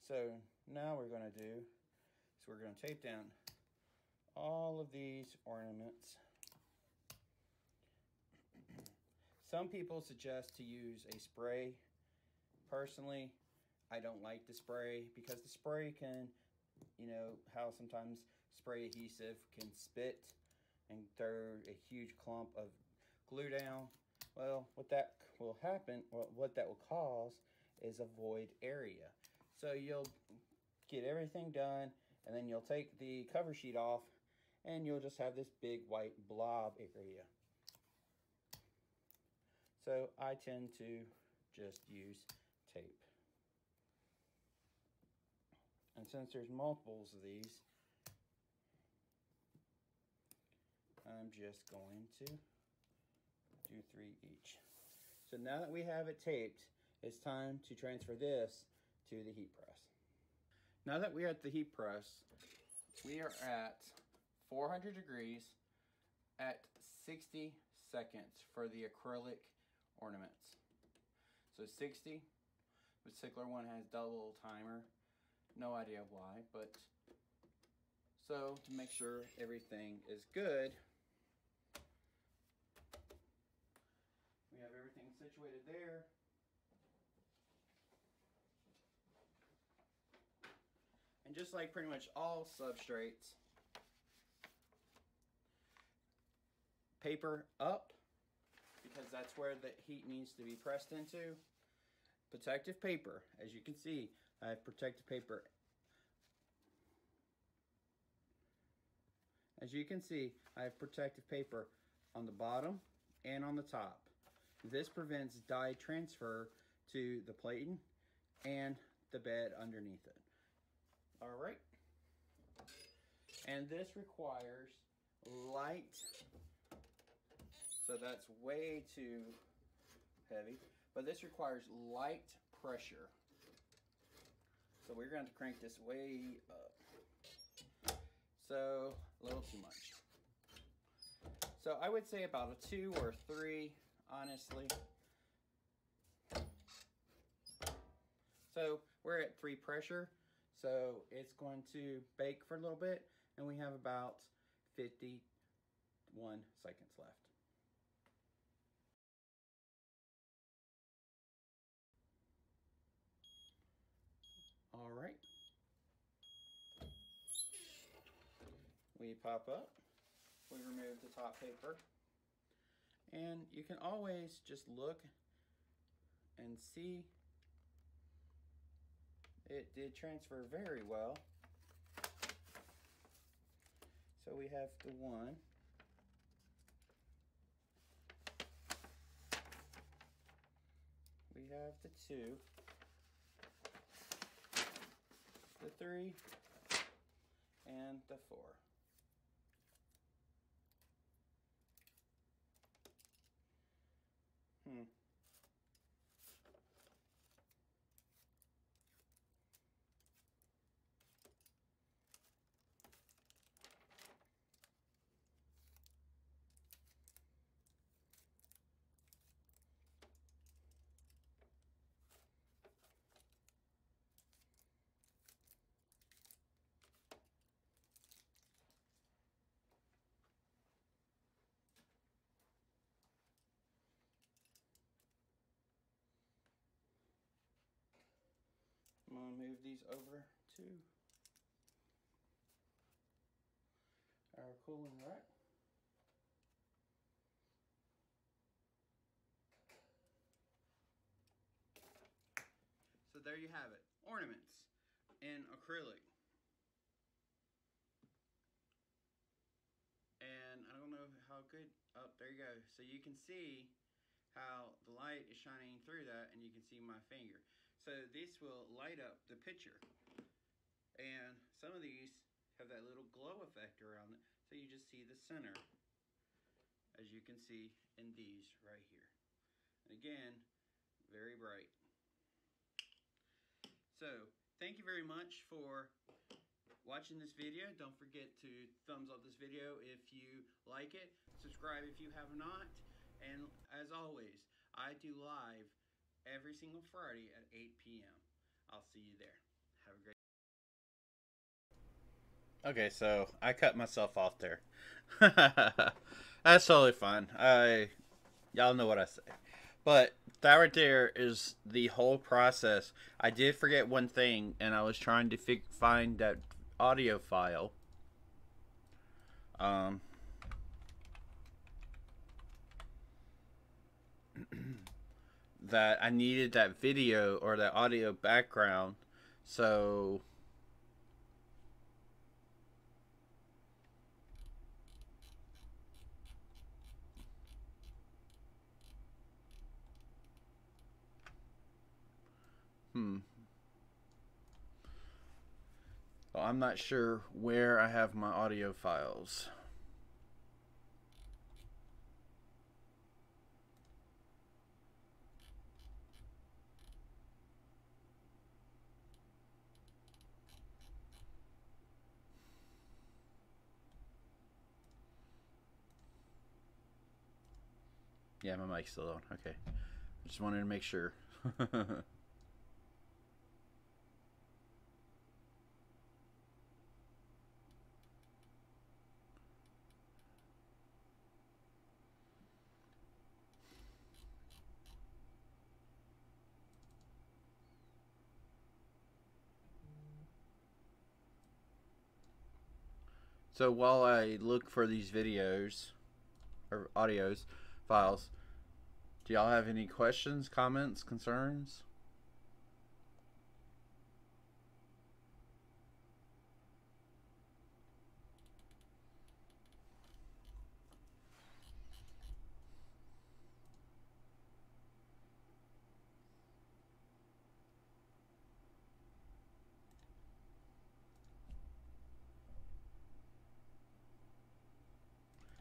So now we're going to do is we're going to tape down all of these ornaments. Some people suggest to use a spray. Personally, I don't like the spray because the spray can, you know, how sometimes spray adhesive can spit and throw a huge clump of glue down. Well, what that will happen, what that will cause is a void area. So you'll get everything done, and then you'll take the cover sheet off, and you'll just have this big white blob area. So I tend to just use tape. And since there's multiples of these, I'm just going to do 3 each. So now that we have it taped, it's time to transfer this to the heat press. Now that we're at the heat press, we are at 400 degrees at 60 seconds for the acrylic ornaments. So 60, the particular one has double timer. No idea why, but so to make sure everything is good, we have everything situated there. And just like pretty much all substrates, paper up, because that's where the heat needs to be pressed into. Protective paper, as you can see, I have protective paper. As you can see, I have protective paper on the bottom and on the top. This prevents dye transfer to the plating and the bed underneath it. All right. And this requires light. So that's way too heavy. But this requires light pressure. So we're going to crank this way up. So a little too much. So I would say about a 2 or 3, honestly. So we're at 3 pressure. So it's going to bake for a little bit, and we have about 51 seconds left. All right. We pop up, we remove the top paper, and you can always just look and see it did transfer very well. So we have the one. have the 2, the 3, and the 4. I'm going to move these over to our cooling rack. So there you have it. Ornaments in acrylic. And I don't know how good, oh, there you go. So you can see how the light is shining through that, and you can see my finger. So this will light up the picture. And some of these have that little glow effect around it, so you just see the center, as you can see in these right here. And again, very bright. So thank you very much for watching this video. Don't forget to thumbs up this video if you like it. Subscribe if you have not. And as always, I do live every single Friday at 8 p.m. I'll see you there. Have a great Okay, so I cut myself off there. That's totally fine. Y'all know what I say. But that right there is the whole process. I did forget one thing, and I was trying to find that audio file. That I needed that video or that audio background, so well, I'm not sure where I have my audio files. Yeah, my mic's still on. Okay. Just wanted to make sure. So while I look for these videos or audios files, do y'all have any questions, comments, concerns?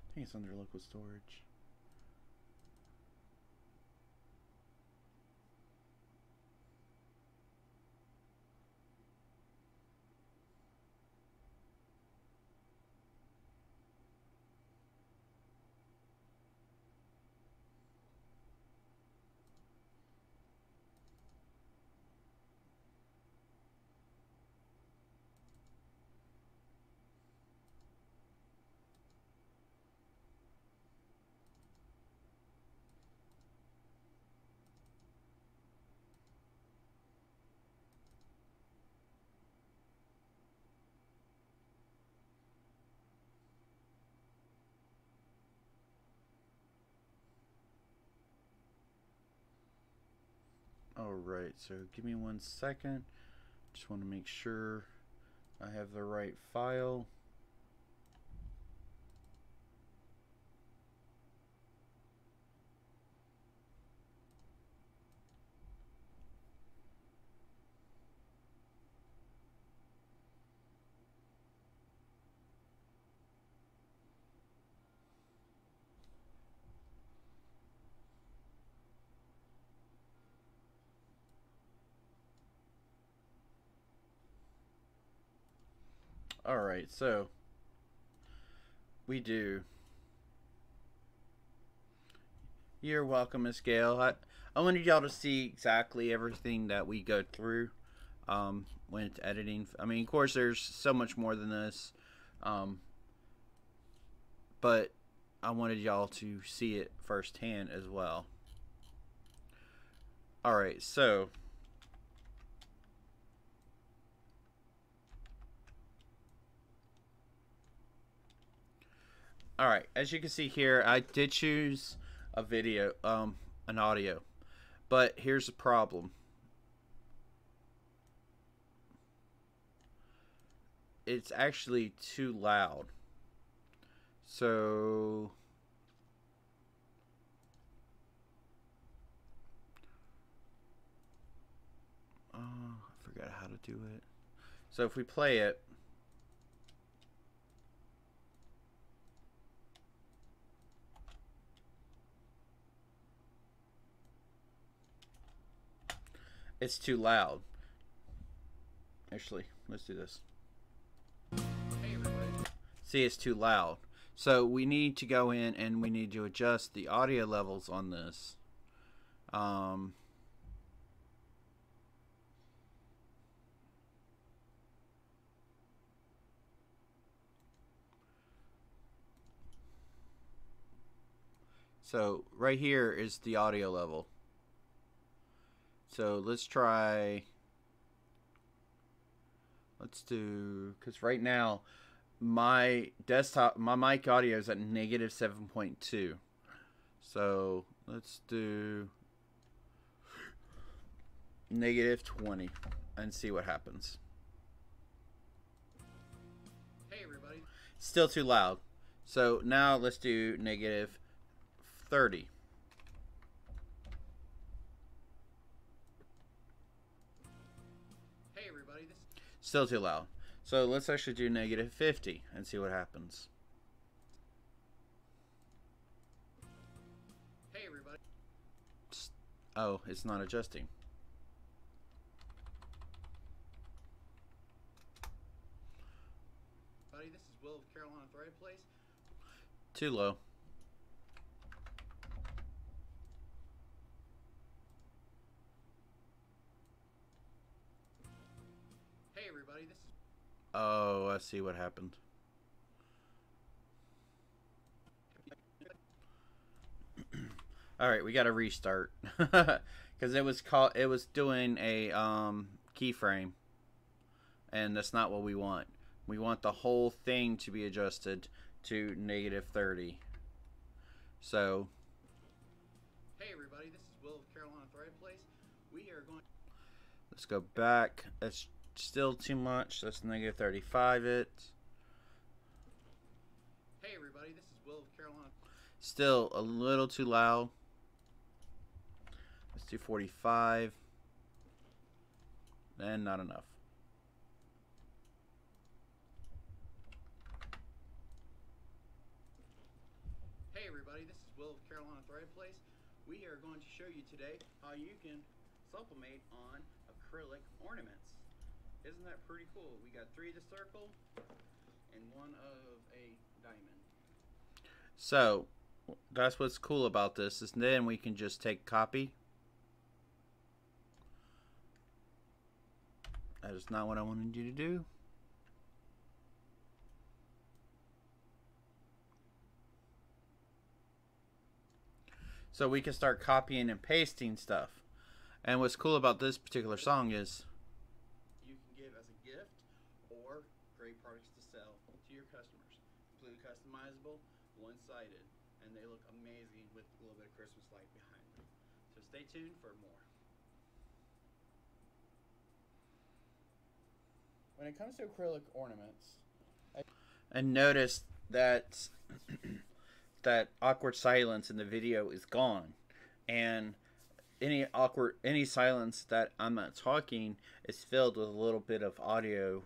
I think it's under local storage. Alright, so give me 1 second. Just want to make sure I have the right file. Alright, so we do. You're welcome, Miss Gail. I wanted y'all to see exactly everything that we go through when it's editing. I mean, of course, there's so much more than this, but I wanted y'all to see it firsthand as well. Alright, so alright, as you can see here, I did choose a video, an audio, but here's the problem. It's actually too loud. So I forgot how to do it. So if we play it, it's too loud. Actually, let's do this. Hey everybody. See, it's too loud. So we need to go in and we need to adjust the audio levels on this. So right here is the audio level. So let's try. Let's do, because right now my desktop, my mic audio is at negative 7.2. So let's do negative 20 and see what happens. Hey everybody. Still too loud. So now let's do negative 30. Hey everybody. Still too loud. So let's actually do negative 50 and see what happens. Hey everybody. Oh, it's not adjusting. Buddy, this is Will of Carolina Thread Place. Too low. Hey everybody, this is... Oh, I see what happened. All right, we got to restart because it was doing a keyframe, and that's not what we want. We want the whole thing to be adjusted to negative 30. So, hey everybody, this is Will of Carolina Thread Place. We are going. Let's go back. That's still too much. Let's negative 35 it. Hey everybody, this is Will of Carolina. Still a little too loud. Let's do 45. And not enough. Hey everybody, this is Will of Carolina Thread Place. We are going to show you today how you can sublimate on acrylic ornaments. Isn't that pretty cool? We got 3 of the circle and 1 of a diamond. So that's what's cool about this, is then we can just take copy. That is not what I wanted you to do. So we can start copying and pasting stuff. And what's cool about this particular song is you can give as a gift or great products to sell to your customers. Completely customizable, one-sided, and they look amazing with a little bit of Christmas light behind them. So stay tuned for more. When it comes to acrylic ornaments, and notice that that awkward silence in the video is gone, and any silence that I'm not talking is filled with a little bit of audio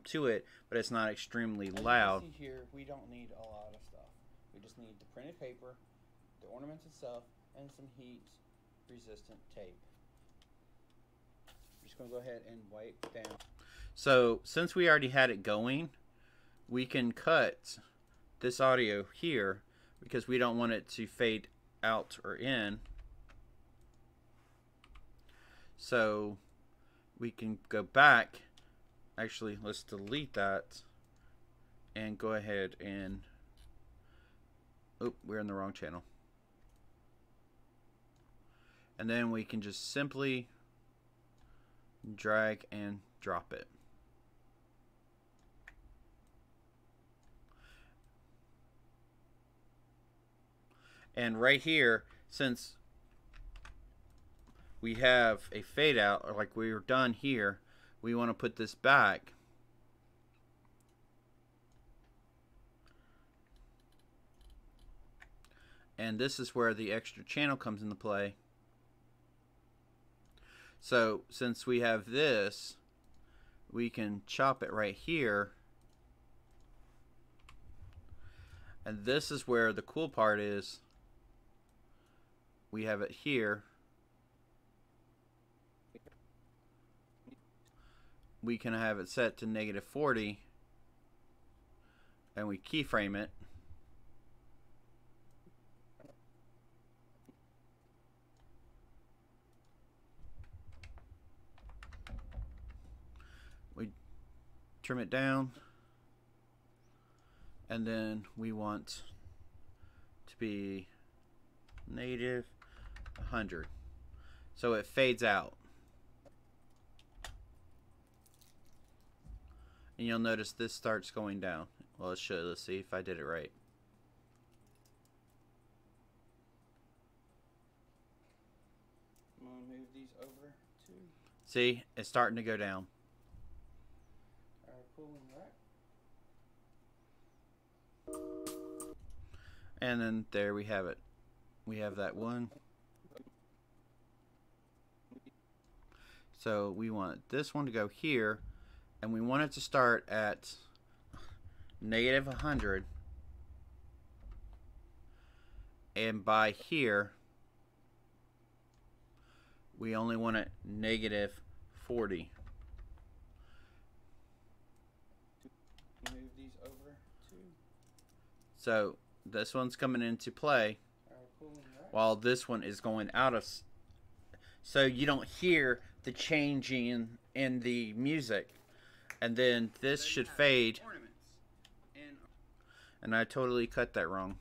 to it, but it's not extremely loud. As you can see here, we don't need a lot of stuff. We just need the printed paper, the ornaments itself, and some heat resistant tape. I'm just going to go ahead and wipe down. So since we already had it going, we can cut this audio here because we don't want it to fade out or in. So we can go back. Actually, let's delete that and go ahead and, oh, we're in the wrong channel. And then we can just simply drag and drop it. And right here, since we have a fade out, or like we were done here, we want to put this back. And this is where the extra channel comes into play. So since we have this, we can chop it right here. And this is where the cool part is. We have it here. We can have it set to -40 and we keyframe it. We trim it down, and then we want to be -100, so it fades out. And you'll notice this starts going down. Well, it should. Let's see if I did it right. I'm gonna move these over too. See, it's starting to go down. Alright, pulling back. And then there we have it. We have that one. So we want this one to go here. And we want it to start at -100, and by here we only want it -40. Move these over too. So this one's coming into play while this one is going out of, so you don't hear the changing in the music. And then this should fade. And I totally cut that wrong.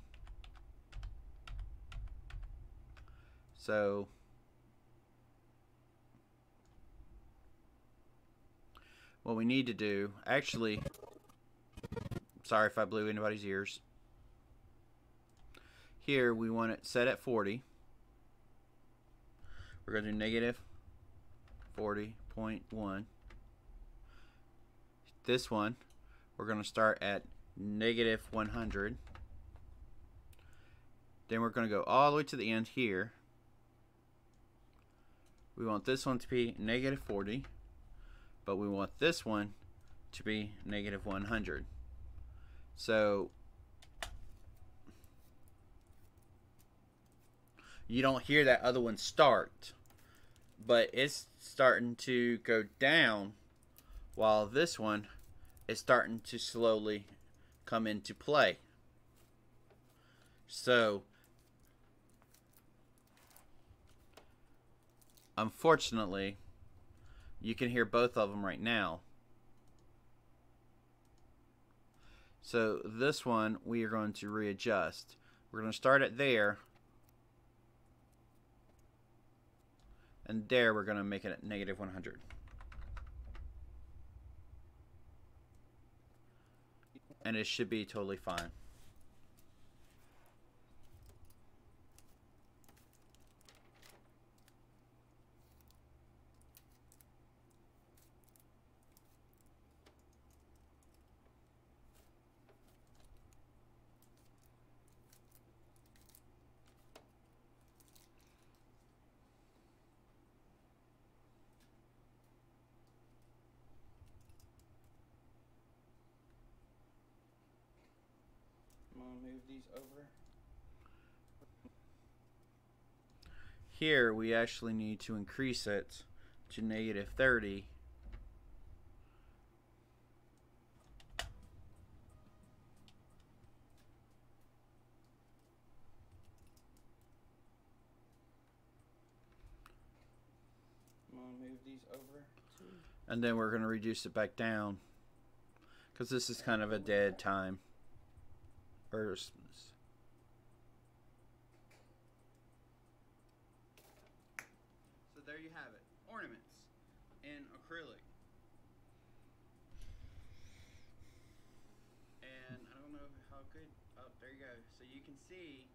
So what we need to do, actually, sorry if I blew anybody's ears. Here we want it set at 40. We're going to do -40.1. This one, we're going to start at -100. Then we're going to go all the way to the end here. We want this one to be -40, but we want this one to be -100. So you don't hear that other one start, but it's starting to go down while this one is starting to slowly come into play. So unfortunately, you can hear both of them right now. So this one we are going to readjust. We're going to start it there, and there we're going to make it at -100. And it should be totally fine. I'm going to move these over. Here we actually need to increase it to -30. move these over. And then we're going to reduce it back down, because this is kind of a dead time. So there you have it. Ornaments in acrylic. And I don't know how good. Oh, there you go. So you can see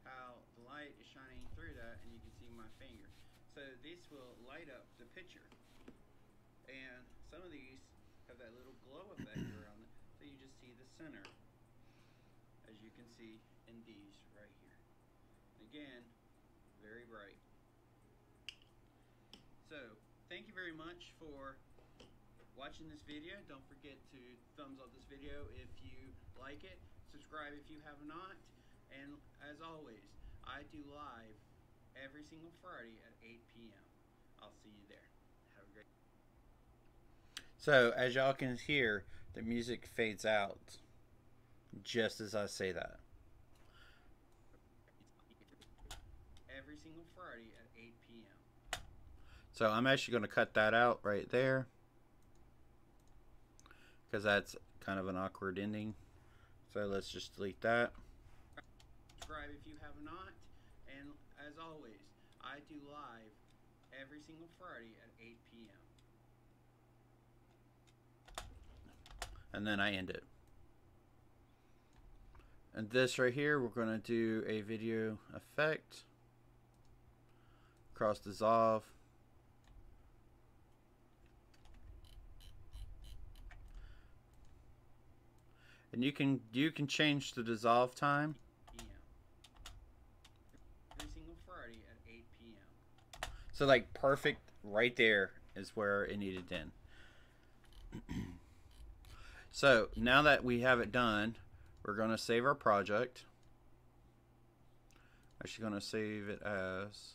how the light is shining through that, and you can see my finger. So this will light up the picture. And some of these have that little glow effect around it, so you just see the center, as you can see in these right here. Again, very bright. So thank you very much for watching this video. Don't forget to thumbs up this video if you like it, subscribe if you have not, and as always, I do live every single Friday at 8 p.m. I'll see you there. Have a great. So as y'all can hear, the music fades out just as I say that. Every single Friday at 8 p.m. So I'm actually going to cut that out right there, because that's kind of an awkward ending. So let's just delete that. Subscribe if you have not, and as always, I do live every single Friday at 8 p.m. And then I end it. And this right here, we're going to do a video effect. Cross dissolve. And you can change the dissolve time. Every single Friday at 8 p.m. So like perfect right there is where it needed to end. So now that we have it done, we're going to save our project. Actually going to save it as,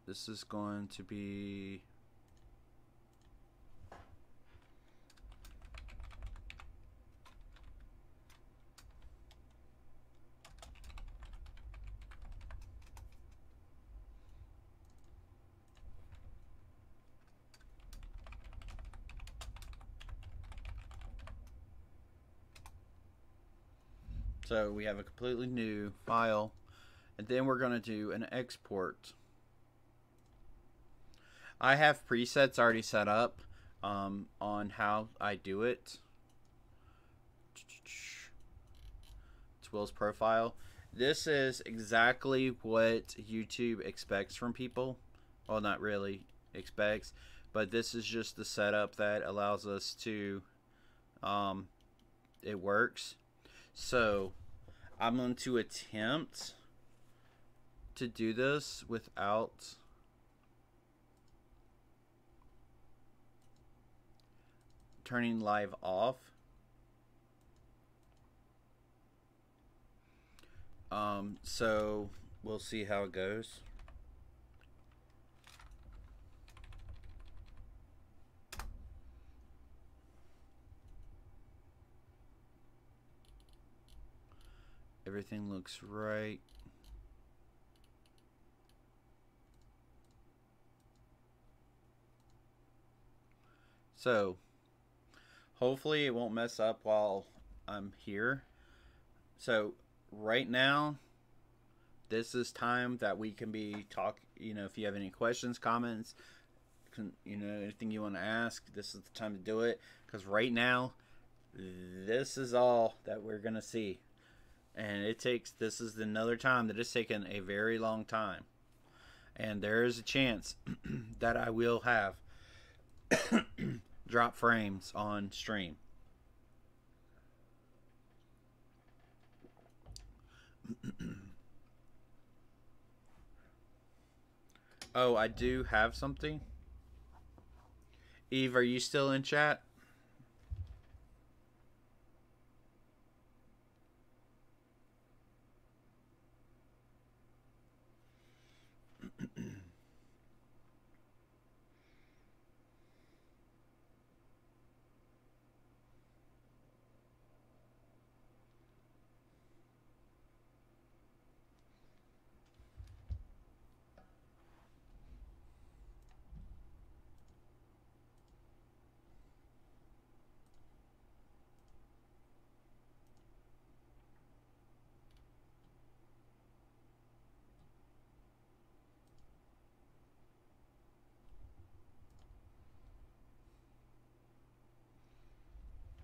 this is going to be so we have a completely new file, and then we're going to do an export. I have presets already set up on how I do it. It's Will's profile. This is exactly what YouTube expects from people. Well, not really expects, but this is just the setup that allows us to, it works. So I'm going to attempt to do this without turning live off. So we'll see how it goes. Everything looks right. So hopefully it won't mess up while I'm here. So right now, this is time that we can be you know, if you have any questions, comments, you know, anything you want to ask, this is the time to do it. Because right now, this is all that we're going to see. And this is another time that it's taken a very long time. And there is a chance that I will have drop frames on stream. Oh, I do have something. Eve, are you still in chat?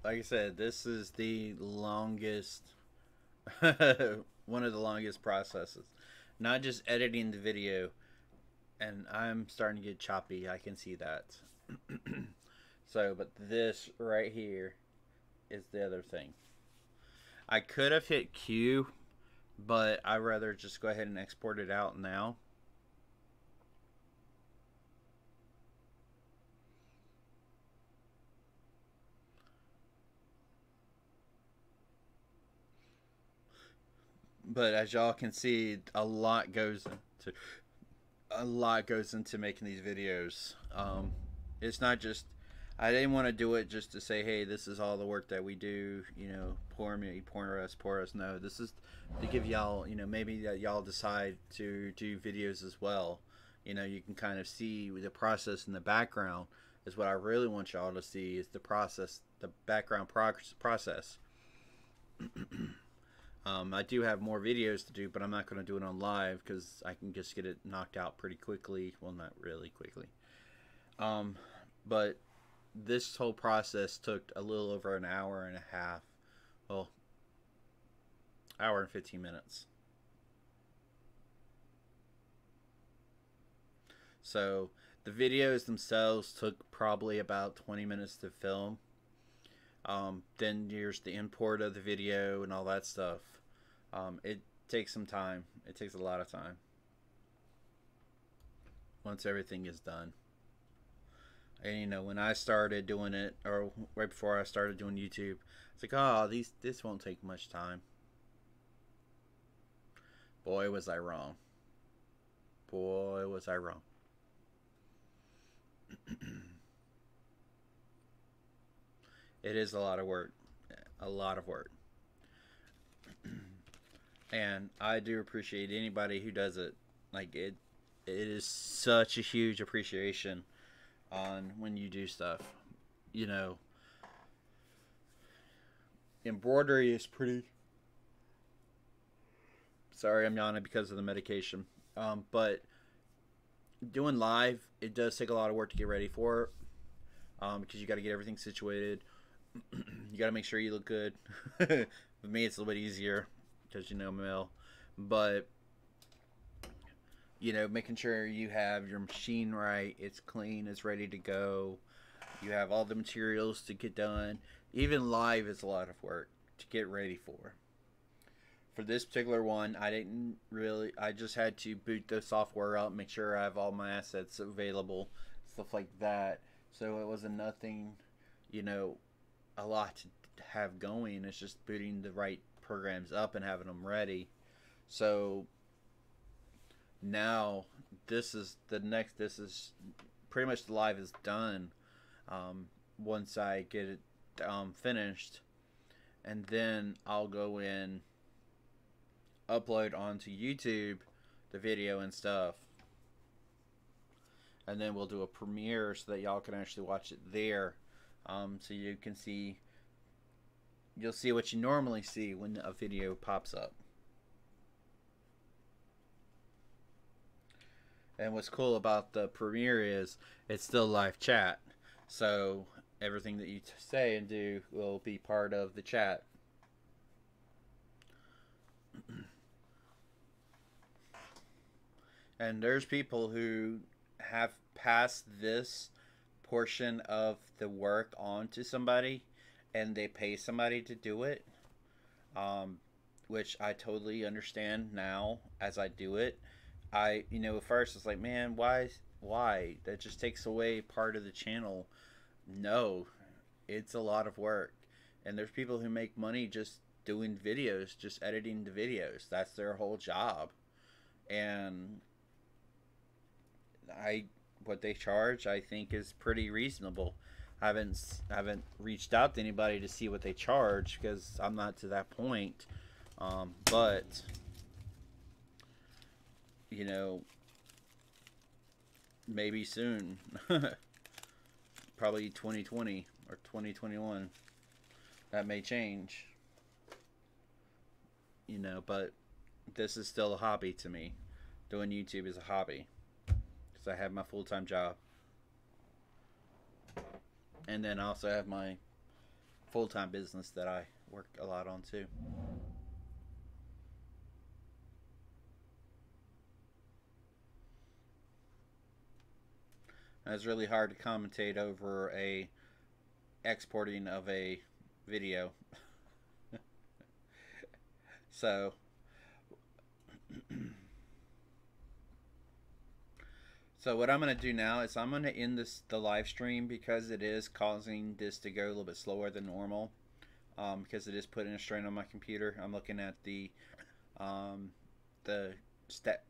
like I said, this is the longest, one of the longest processes. Not just editing the video, and I'm starting to get choppy. I can see that. So, but this right here is the other thing. I could have hit Q, but I'd rather just go ahead and export it out now. But as y'all can see, a lot goes into making these videos. It's not just, I didn't want to do it just to say, hey, this is all the work that we do, you know, poor me, poor us. No, this is to give y'all, you know, maybe that y'all decide to do videos as well. You know, you can kind of see the process in the background is what I really want y'all to see is the process, the background process. I do have more videos to do, but I'm not going to do it on live because I can just get it knocked out pretty quickly. Well, not really quickly. But this whole process took a little over an hour and a half. Well, hour and 15 minutes. So the videos themselves took probably about 20 minutes to film. Then there's the import of the video and all that stuff. It takes some time. It takes a lot of time once everything is done. And you know, when I started doing it, or right before I started doing YouTube, it's like, oh, this won't take much time. Boy, was I wrong. Boy, was I wrong. It is a lot of work. A lot of work. And I do appreciate anybody who does it. Like it is such a huge appreciation on when you do stuff. You know, embroidery is pretty. Sorry, I'm yawning because of the medication. But doing live, it does take a lot of work to get ready for it. Because you got to get everything situated. You got to make sure you look good. For me, it's a little bit easier because, you know, male. But, you know, making sure you have your machine right, it's clean, it's ready to go. You have all the materials to get done. Even live is a lot of work to get ready for. For this particular one, I just had to boot the software up, make sure I have all my assets available, stuff like that. So it wasn't nothing, you know, a lot to have going. It's just booting the right programs up and having them ready. So now this is pretty much the live is done. Once I get it finished, and then I'll go in, upload onto YouTube the video and stuff, and then we'll do a premiere so that y'all can actually watch it there. So you can see, you'll see what you normally see when a video pops up. And what's cool about the premiere is it's still live chat. So everything that you say and do will be part of the chat. And there's people who have passed this portion of the work on to somebody and they pay somebody to do it. Which I totally understand now as I do it. You know, at first it's like, man, why? That just takes away part of the channel. No, it's a lot of work. And there's people who make money just doing videos, just editing the videos. That's their whole job. And what they charge, I think, is pretty reasonable. I haven't reached out to anybody to see what they charge because I'm not to that point. But you know, maybe soon. Probably 2020 or 2021. That may change. You know, but this is still a hobby to me. Doing YouTube is a hobby. Because I have my full-time job. And then I also have my full-time business that I work a lot on too. And it's really hard to commentate over a exporting of a video. So so what I'm going to do now is I'm going to end the live stream because it is causing this to go a little bit slower than normal, because it is putting a strain on my computer. I'm looking at um, the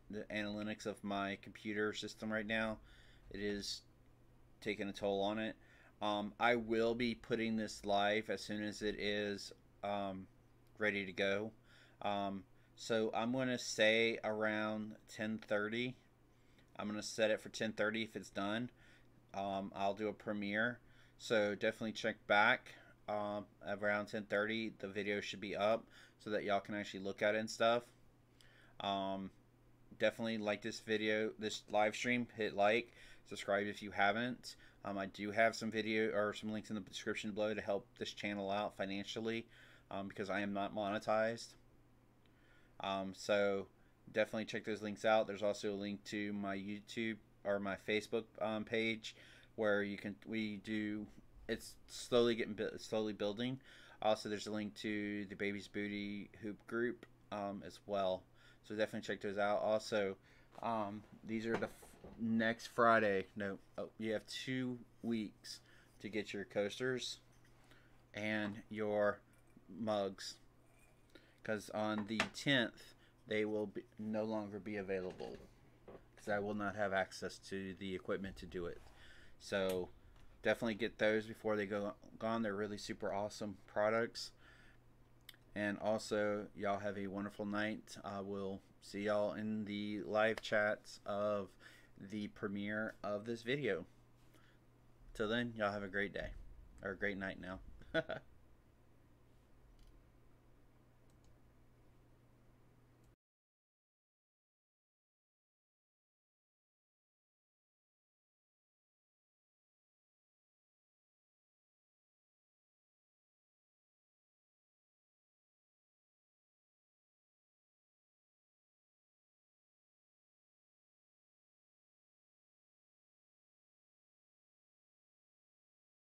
the analytics of my computer system right now. It is taking a toll on it. I will be putting this live as soon as it is ready to go. So I'm going to say around 10:30. I'm going to set it for 10:30 if it's done. I'll do a premiere. So definitely check back around 10:30. The video should be up so that y'all can actually look at it and stuff. Definitely like this video, this live stream. Hit like, subscribe if you haven't. I do have some video or some links in the description below to help this channel out financially, because I am not monetized. So definitely check those links out. There's also a link to my YouTube or my Facebook page where it's slowly building. Also, there's a link to the Baby's Booty Hoop group as well. So definitely check those out. Also, these are the next Friday. No, you have 2 weeks to get your coasters and your mugs, because on the 10th they will no longer be available because I will not have access to the equipment to do it. So definitely get those before they go gone. They're really super awesome products. And also, y'all have a wonderful night. I will see y'all in the live chats of the premiere of this video. Till then, y'all have a great day. Or a great night now.